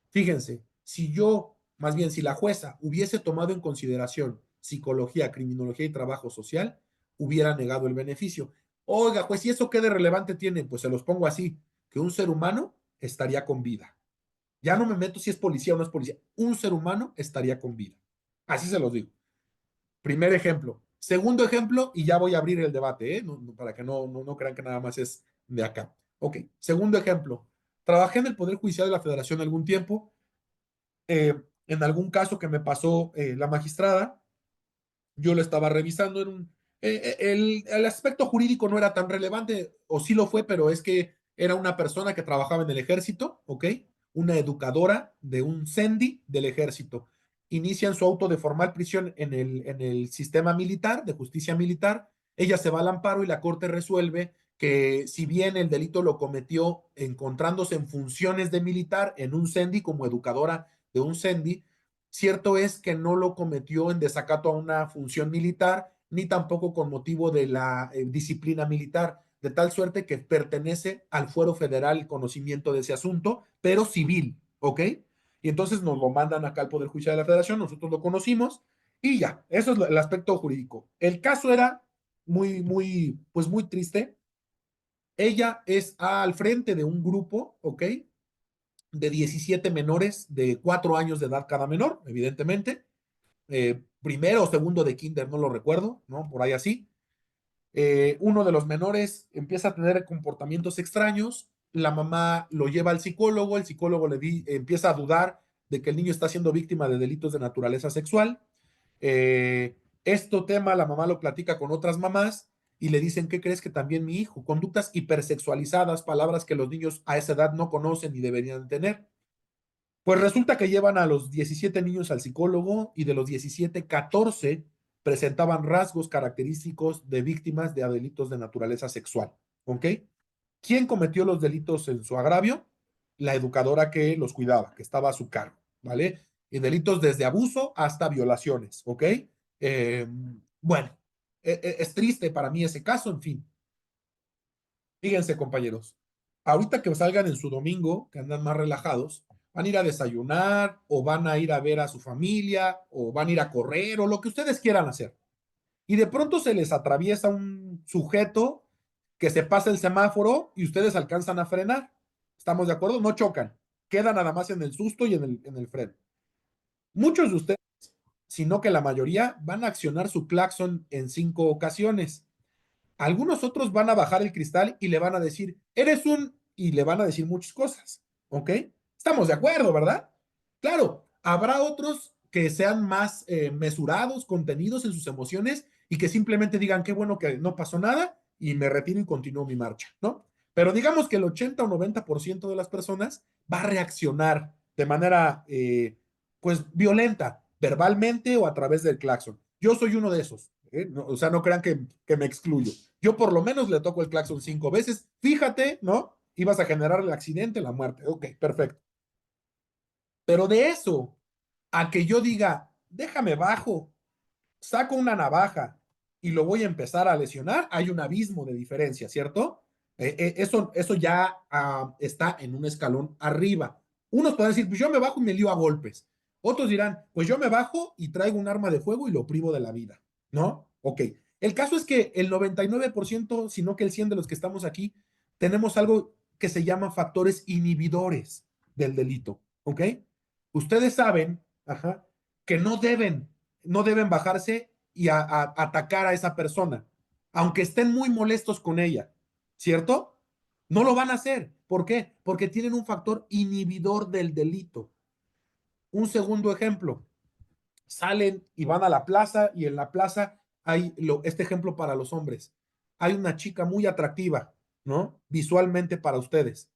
B: Fíjense, si yo, más bien si la jueza hubiese tomado en consideración psicología, criminología y trabajo social, hubiera negado el beneficio. Oiga, pues si eso qué de relevante tiene, pues se los pongo así, que un ser humano estaría con vida. Ya no me meto si es policía o no es policía. Un ser humano estaría con vida. Así se los digo. Primer ejemplo. Segundo ejemplo, y ya voy a abrir el debate, para que no crean que nada más es de acá. Ok, segundo ejemplo. Trabajé en el Poder Judicial de la Federación algún tiempo. En algún caso que me pasó la magistrada, yo lo estaba revisando en el aspecto jurídico no era tan relevante, o sí lo fue, pero es que era una persona que trabajaba en el ejército, ¿ok? Una educadora de un CENDI del ejército. Inician su auto de formal prisión en el sistema militar, de justicia militar. Ella se va al amparo y la corte resuelve que si bien el delito lo cometió encontrándose en funciones de militar en un CENDI como educadora de un CENDI, cierto es que no lo cometió en desacato a una función militar, ni tampoco con motivo de la disciplina militar, de tal suerte que pertenece al fuero federal el conocimiento de ese asunto, pero civil, ¿ok? Y entonces nos lo mandan acá al Poder Judicial de la Federación, nosotros lo conocimos y ya, eso es el aspecto jurídico. El caso era pues muy triste. Ella es al frente de un grupo, ¿ok? De 17 menores de 4 años de edad cada menor, evidentemente. Primero o segundo de kinder, no lo recuerdo, ¿no? Por ahí así. Uno de los menores empieza a tener comportamientos extraños, la mamá lo lleva al psicólogo, el psicólogo empieza a dudar de que el niño está siendo víctima de delitos de naturaleza sexual. Esto tema la mamá lo platica con otras mamás y le dicen, ¿qué crees que también mi hijo? Conductas hipersexualizadas, palabras que los niños a esa edad no conocen ni deberían tener. Pues resulta que llevan a los 17 niños al psicólogo y de los 17, 14 presentaban rasgos característicos de víctimas de delitos de naturaleza sexual. ¿Ok? ¿Quién cometió los delitos en su agravio? La educadora que los cuidaba, que estaba a su cargo, ¿vale? Y delitos desde abuso hasta violaciones, ¿ok? Eh, bueno, es triste para mí ese caso, en fin. Fíjense, compañeros, ahorita que salgan en su domingo, que andan más relajados, van a ir a desayunar o van a ir a ver a su familia o van a ir a correr o lo que ustedes quieran hacer. Y de pronto se les atraviesa un sujeto que se pasa el semáforo y ustedes alcanzan a frenar. ¿Estamos de acuerdo? No chocan. Queda nada más en el susto y en el freno. Muchos de ustedes, sino que la mayoría, van a accionar su claxon en 5 ocasiones. Algunos otros van a bajar el cristal y le van a decir, eres un, y le van a decir muchas cosas, ¿ok? Estamos de acuerdo, ¿verdad? Claro, habrá otros que sean más mesurados, contenidos en sus emociones y que simplemente digan, qué bueno que no pasó nada y me retiro y continúo mi marcha, ¿no? Pero digamos que el 80 o 90% de las personas va a reaccionar de manera, pues, violenta, verbalmente o a través del claxon. Yo soy uno de esos, ¿eh? No, o sea, no crean que me excluyo. Yo por lo menos le toco el claxon 5 veces. Fíjate, ¿no? Ibas a generar el accidente, la muerte. Ok, perfecto. Pero de eso a que yo diga, déjame bajo, saco una navaja y lo voy a empezar a lesionar, hay un abismo de diferencia, ¿cierto? Eso ya está en un escalón arriba. Unos pueden decir, pues yo me bajo y me lío a golpes. Otros dirán, pues yo me bajo y traigo un arma de fuego y lo privo de la vida, ¿no? Ok. El caso es que el 99%, si no que el 100 de los que estamos aquí, tenemos algo que se llama factores inhibidores del delito, ¿ok? Ustedes saben, ajá, que no deben bajarse y atacar a esa persona, aunque estén muy molestos con ella, ¿cierto? No lo van a hacer. ¿Por qué? Porque tienen un factor inhibidor del delito. Un segundo ejemplo, salen y van a la plaza y en la plaza hay este ejemplo para los hombres. Hay una chica muy atractiva, ¿no? Visualmente para ustedes.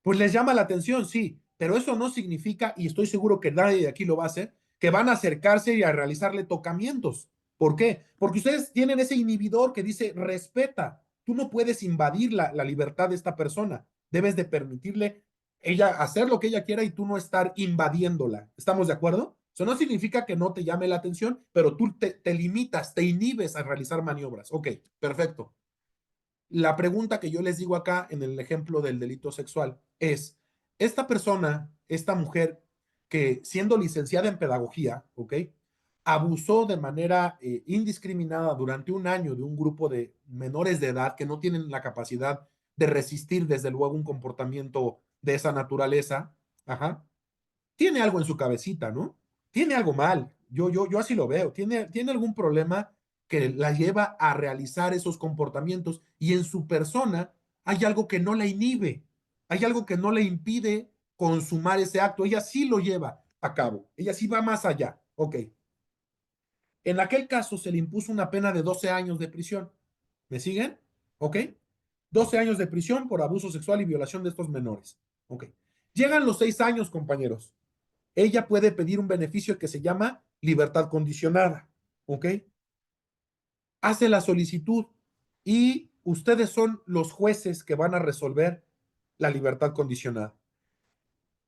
B: Pues les llama la atención, sí, pero eso no significa, y estoy seguro que nadie de aquí lo va a hacer, que van a acercarse y a realizarle tocamientos. ¿Por qué? Porque ustedes tienen ese inhibidor que dice, respeta, tú no puedes invadir la libertad de esta persona, debes de permitirle ella hacer lo que ella quiera y tú no estar invadiéndola. ¿Estamos de acuerdo? Eso no significa que no te llame la atención, pero tú te limitas, te inhibes a realizar maniobras. Ok, perfecto. La pregunta que yo les digo acá en el ejemplo del delito sexual es, esta persona, esta mujer que siendo licenciada en pedagogía, ¿ok? Abusó de manera indiscriminada durante un año de un grupo de menores de edad que no tienen la capacidad de resistir desde luego un comportamiento de esa naturaleza, ajá, tiene algo en su cabecita, ¿no? Tiene algo mal. Yo así lo veo. Tiene algún problema que la lleva a realizar esos comportamientos y en su persona hay algo que no la inhibe, hay algo que no le impide consumar ese acto. Ella sí lo lleva a cabo, ella sí va más allá. Ok. En aquel caso se le impuso una pena de 12 años de prisión. ¿Me siguen? Ok. 12 años de prisión por abuso sexual y violación de estos menores. Ok. Llegan los 6 años, compañeros, ella puede pedir un beneficio que se llama libertad condicionada, ¿ok? Hace la solicitud y ustedes son los jueces que van a resolver la libertad condicionada.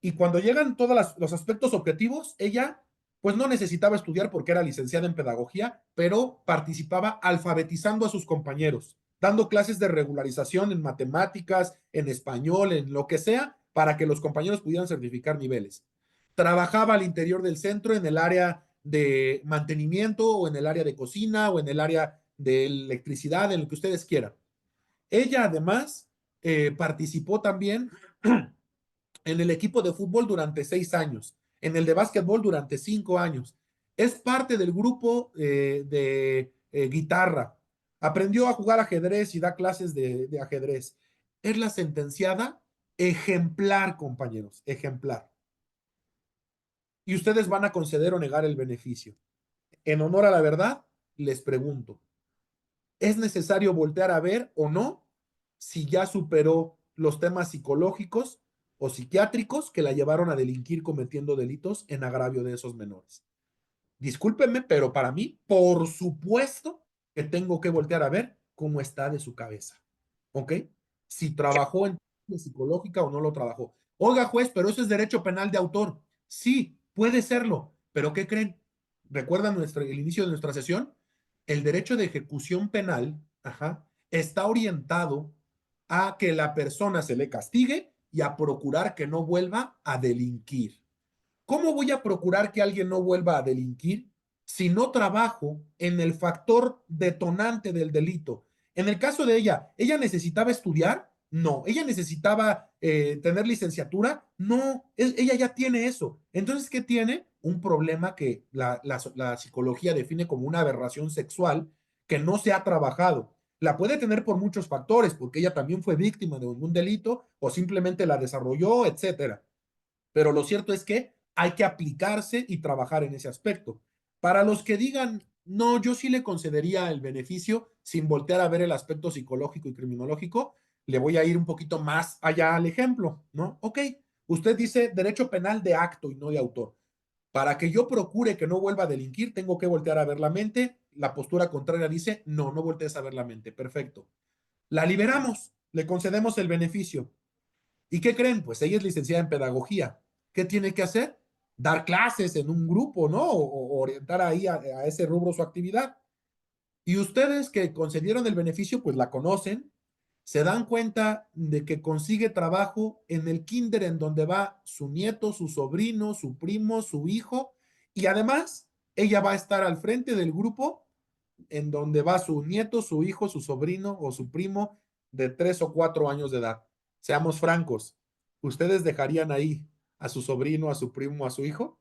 B: Y cuando llegan todos los aspectos objetivos, ella pues no necesitaba estudiar porque era licenciada en pedagogía, pero participaba alfabetizando a sus compañeros, dando clases de regularización en matemáticas, en español, en lo que sea, para que los compañeros pudieran certificar niveles. Trabajaba al interior del centro en el área de mantenimiento o en el área de cocina o en el área de electricidad, en lo que ustedes quieran. Ella además participó también en el equipo de fútbol durante 6 años, en el de básquetbol durante 5 años. Es parte del grupo de guitarra. Aprendió a jugar ajedrez y da clases de ajedrez. es la sentenciada ejemplar, compañeros, ejemplar. Y ustedes van a conceder o negar el beneficio. En honor a la verdad, les pregunto, ¿es necesario voltear a ver o no si ya superó los temas psicológicos o psiquiátricos que la llevaron a delinquir cometiendo delitos en agravio de esos menores? Discúlpenme, pero para mí, por supuesto que tengo que voltear a ver cómo está de su cabeza. ¿Ok? Si trabajó en psicológica o no lo trabajó. Oiga, juez, pero eso es derecho penal de autor. Sí, puede serlo, pero ¿qué creen? ¿Recuerdan el inicio de nuestra sesión? El derecho de ejecución penal, ajá, está orientado a que la persona se le castigue y a procurar que no vuelva a delinquir. ¿Cómo voy a procurar que alguien no vuelva a delinquir si no trabajo en el factor detonante del delito? En el caso de ¿ella necesitaba estudiar? No. ¿Ella necesitaba tener licenciatura? No. Ella ya tiene eso. Entonces, ¿qué tiene? Un problema que la psicología define como una aberración sexual que no se ha trabajado. La puede tener por muchos factores, porque ella también fue víctima de un delito o simplemente la desarrolló, etcétera. Pero lo cierto es que hay que aplicarse y trabajar en ese aspecto. Para los que digan, no, yo sí le concedería el beneficio sin voltear a ver el aspecto psicológico y criminológico, le voy a ir un poquito más allá al ejemplo, ¿no? Ok, usted dice derecho penal de acto y no de autor. Para que yo procure que no vuelva a delinquir, tengo que voltear a ver la mente. La postura contraria dice, no, no voltees a ver la mente. Perfecto. La liberamos, le concedemos el beneficio. ¿Y qué creen? Pues ella es licenciada en pedagogía. ¿Qué tiene que hacer? Dar clases en un grupo, ¿no? O orientar ahí a ese rubro su actividad. Y ustedes que concedieron el beneficio, pues la conocen, se dan cuenta de que consigue trabajo en el kinder en donde va su nieto, su sobrino, su primo, su hijo, y además ella va a estar al frente del grupo en donde va su nieto, su hijo, su sobrino o su primo de 3 o 4 años de edad. Seamos francos, ¿ustedes dejarían ahí a su sobrino, a su primo, a su hijo?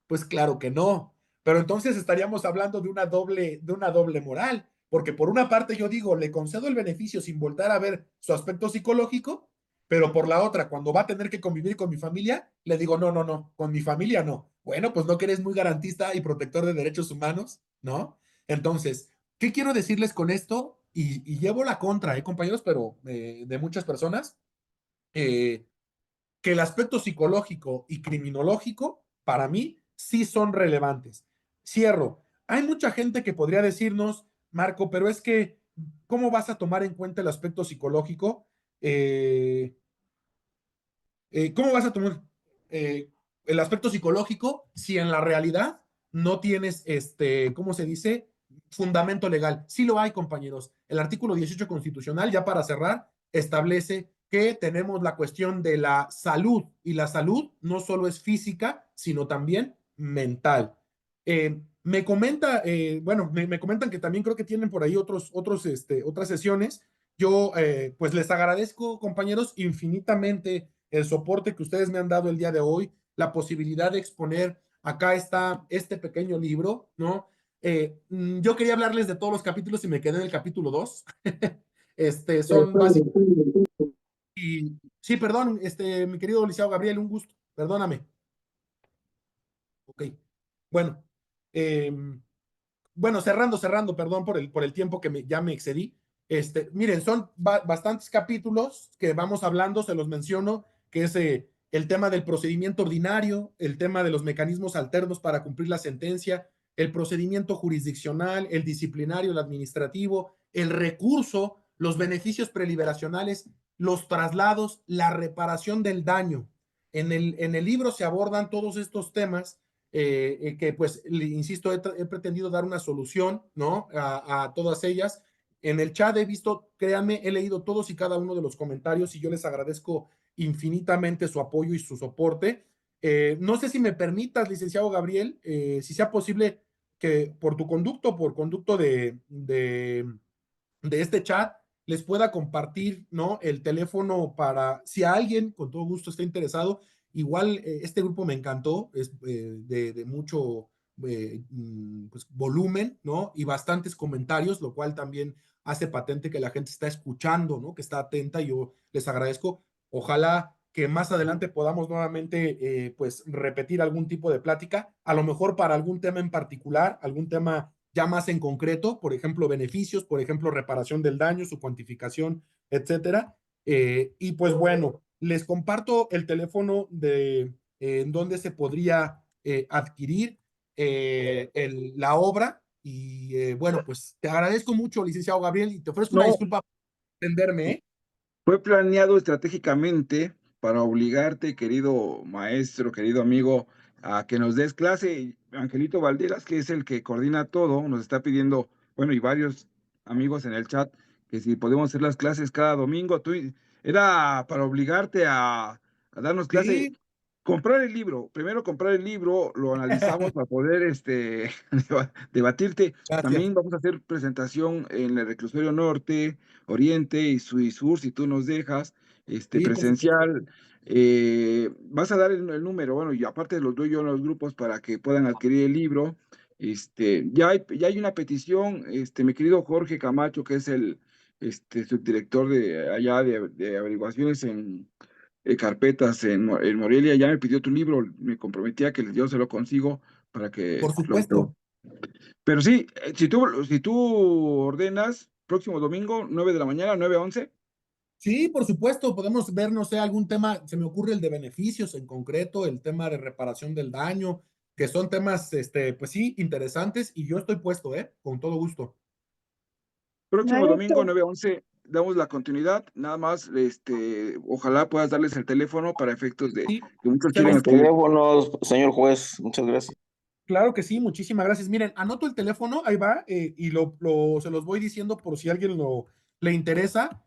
B: Pues claro que no. Pero entonces estaríamos hablando de una doble moral, porque por una parte yo digo, le concedo el beneficio sin voltar a ver su aspecto psicológico, pero por la otra, cuando va a tener que convivir con mi familia, le digo, no, no, no, con mi familia no. Bueno, pues no que eres muy garantista y protector de derechos humanos, ¿no? Entonces, ¿qué quiero decirles con esto? Y llevo la contra, compañeros, pero de muchas personas. Eh, que el aspecto psicológico y criminológico, para mí, sí son relevantes. Cierro. Hay mucha gente que podría decirnos, Marco, pero es que, ¿cómo vas a tomar en cuenta el aspecto psicológico? Eh, ¿Cómo vas a tomar eh, el aspecto psicológico si en la realidad no tienes, ¿cómo se dice? Fundamento legal. Sí lo hay, compañeros. El artículo 18 constitucional, ya para cerrar, establece que tenemos la cuestión de la salud y la salud no solo es física, sino también mental. Me comentan que también creo que tienen por ahí otras sesiones. Yo, pues les agradezco, compañeros, infinitamente el soporte que ustedes me han dado el día de hoy, la posibilidad de exponer. Acá está este pequeño libro, ¿no? Yo quería hablarles de todos los capítulos y me quedé en el capítulo 2. Son básicos. Y sí, perdón, mi querido Liceo Gabriel, un gusto, perdóname. Ok, bueno, eh, bueno, cerrando, perdón por el tiempo que ya me excedí. Miren, son bastantes capítulos que vamos hablando, se los menciono, que es el tema del procedimiento ordinario, el tema de los mecanismos alternos para cumplir la sentencia, el procedimiento jurisdiccional, el disciplinario, el administrativo, el recurso, los beneficios preliberacionales, los traslados, la reparación del daño. En el libro se abordan todos estos temas que pues, insisto, he pretendido dar una solución, ¿no? A todas ellas. En el chat he visto, créanme, he leído todos y cada uno de los comentarios y yo les agradezco infinitamente su apoyo y su soporte. No sé si me permitas, licenciado Gabriel, si sea posible que por tu conducto, por conducto de este chat, les pueda compartir, ¿no? El teléfono para, si a alguien con todo gusto está interesado, igual este grupo me encantó, es pues, volumen, ¿no? Y bastantes comentarios, lo cual también hace patente que la gente está escuchando, ¿no? Que está atenta y yo les agradezco. Ojalá que más adelante podamos nuevamente, pues, repetir algún tipo de plática, a lo mejor para algún tema en particular, algún tema ya más en concreto, por ejemplo, beneficios, por ejemplo, reparación del daño, su cuantificación, etcétera. Y pues bueno, les comparto el teléfono de en donde se podría adquirir la obra. Y bueno, pues te agradezco mucho, licenciado Gabriel, y te ofrezco una
C: No,
B: disculpa por entenderme, ¿eh?
C: fue planeado estratégicamente para obligarte, querido maestro, querido amigo, a que nos des clase. Angelito Valderas, que es el que coordina todo, nos está pidiendo, bueno, y varios amigos en el chat, que si podemos hacer las clases cada domingo. Era para obligarte a darnos clase.
B: Sí,
C: Comprar el libro, primero comprar el libro, lo analizamos para poder debatirte.
B: gracias.
C: También vamos a hacer presentación en el Reclusorio Norte, Oriente y Sur, si tú nos dejas,
B: Sí, por supuesto.
C: presencial. Vas a dar el número, bueno, y aparte los doy yo en los grupos para que puedan adquirir el libro. Ya hay una petición, mi querido Jorge Camacho, que es el subdirector de allá de averiguaciones en carpetas en Morelia, ya me pidió tu libro, me comprometí a que yo se lo consigo para
B: Por
C: que
B: supuesto.
C: Pero sí, si tú ordenas, próximo domingo, 9 de la mañana, 9 a 11.
B: Sí, por supuesto, podemos ver, no sé, algún tema, se me ocurre el de beneficios en concreto, el tema de reparación del daño, que son temas, pues sí, interesantes, y yo estoy puesto, Con todo gusto.
C: Próximo domingo,
D: Maestro,
C: 9 a 11, damos la continuidad, nada más, ojalá puedas darles el teléfono para efectos de
B: Sí,
C: que muchos
B: se
C: quieren
B: los,
E: Los
C: adquirir.
E: teléfonos, señor juez, muchas gracias.
B: claro que sí, muchísimas gracias. Miren, anoto el teléfono, ahí va, y se los voy diciendo por si a alguien le interesa.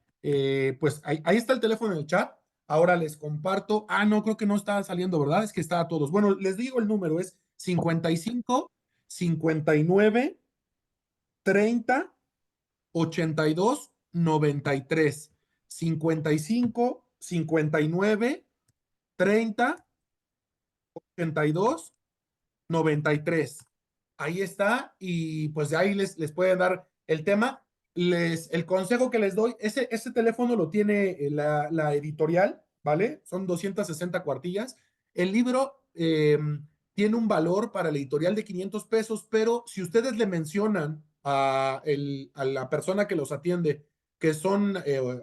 B: Pues ahí está el teléfono en el chat. Ahora les comparto. Ah, no, creo que no está saliendo, ¿verdad? Es que está a todos. Bueno, les digo el número, es 55 59 30 82 93. 55 59 30 82 93. Ahí está, y pues de ahí les pueden dar el tema. El consejo que les doy, ese teléfono lo tiene la editorial, ¿vale? Son 260 cuartillas. El libro tiene un valor para la editorial de 500 pesos, pero si ustedes le mencionan a la persona que los atiende, que son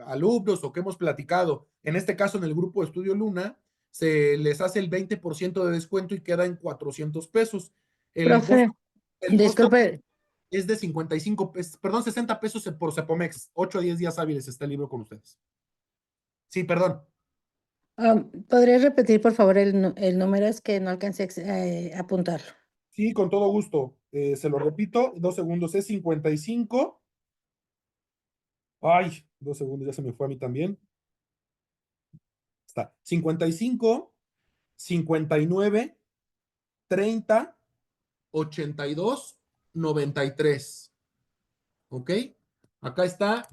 B: alumnos o que hemos platicado, en este caso en el grupo de Estudio Luna, se les hace el 20% de descuento y queda en 400 pesos. El
D: profe,
B: costo, el costo
D: disculpe,
B: es de 55 pesos, perdón, 60 pesos por Cepomex. 8 a 10 días hábiles está el libro con ustedes. Sí, perdón.
D: ¿podría repetir por favor el número? Es que no alcancé a apuntarlo.
B: Sí, con todo gusto. Se lo repito, 2 segundos, es 55. Ay, 2 segundos, ya se me fue a mí también. Está. 55, 59, 30, 82, 93. ¿Ok? Acá está.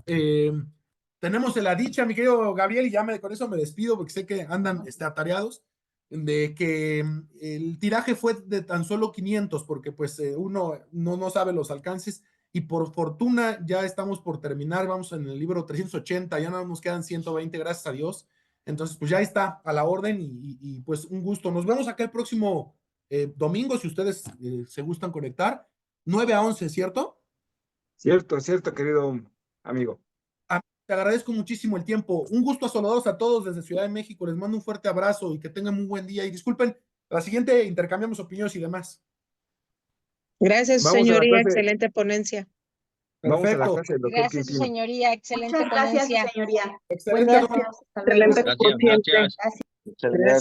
B: Tenemos la dicha, mi querido Gabriel, y con eso me despido porque sé que andan atareados, de que el tiraje fue de tan solo 500 porque pues uno no sabe los alcances, y por fortuna ya estamos por terminar, vamos en el libro 380, ya no nos quedan 120, gracias a Dios. Entonces pues ya está a la orden, y pues un gusto. Nos vemos acá el próximo domingo, si ustedes se gustan conectar, 9 a 11, ¿cierto?
C: Cierto, cierto, querido amigo.
B: Te agradezco muchísimo el tiempo. Un gusto a saludaros a todos desde Ciudad de México. Les mando un fuerte abrazo y que tengan un buen día. Y disculpen, la siguiente intercambiamos opiniones y demás.
D: Gracias,
C: Vamos a la
D: señoría,
C: clase,
D: excelente ponencia.
C: vamos a la
B: Perfecto.
C: clase del doctor
F: Gracias, su
C: Quintino.
F: señoría. Excelente
A: Muchas gracias,
F: ponencia.
A: señoría.
B: Excelente.
A: Gracias. Hasta luego.
D: Excelente como
E: Gracias,
D: siempre.
E: gracias.
A: Gracias.
E: Muchas gracias.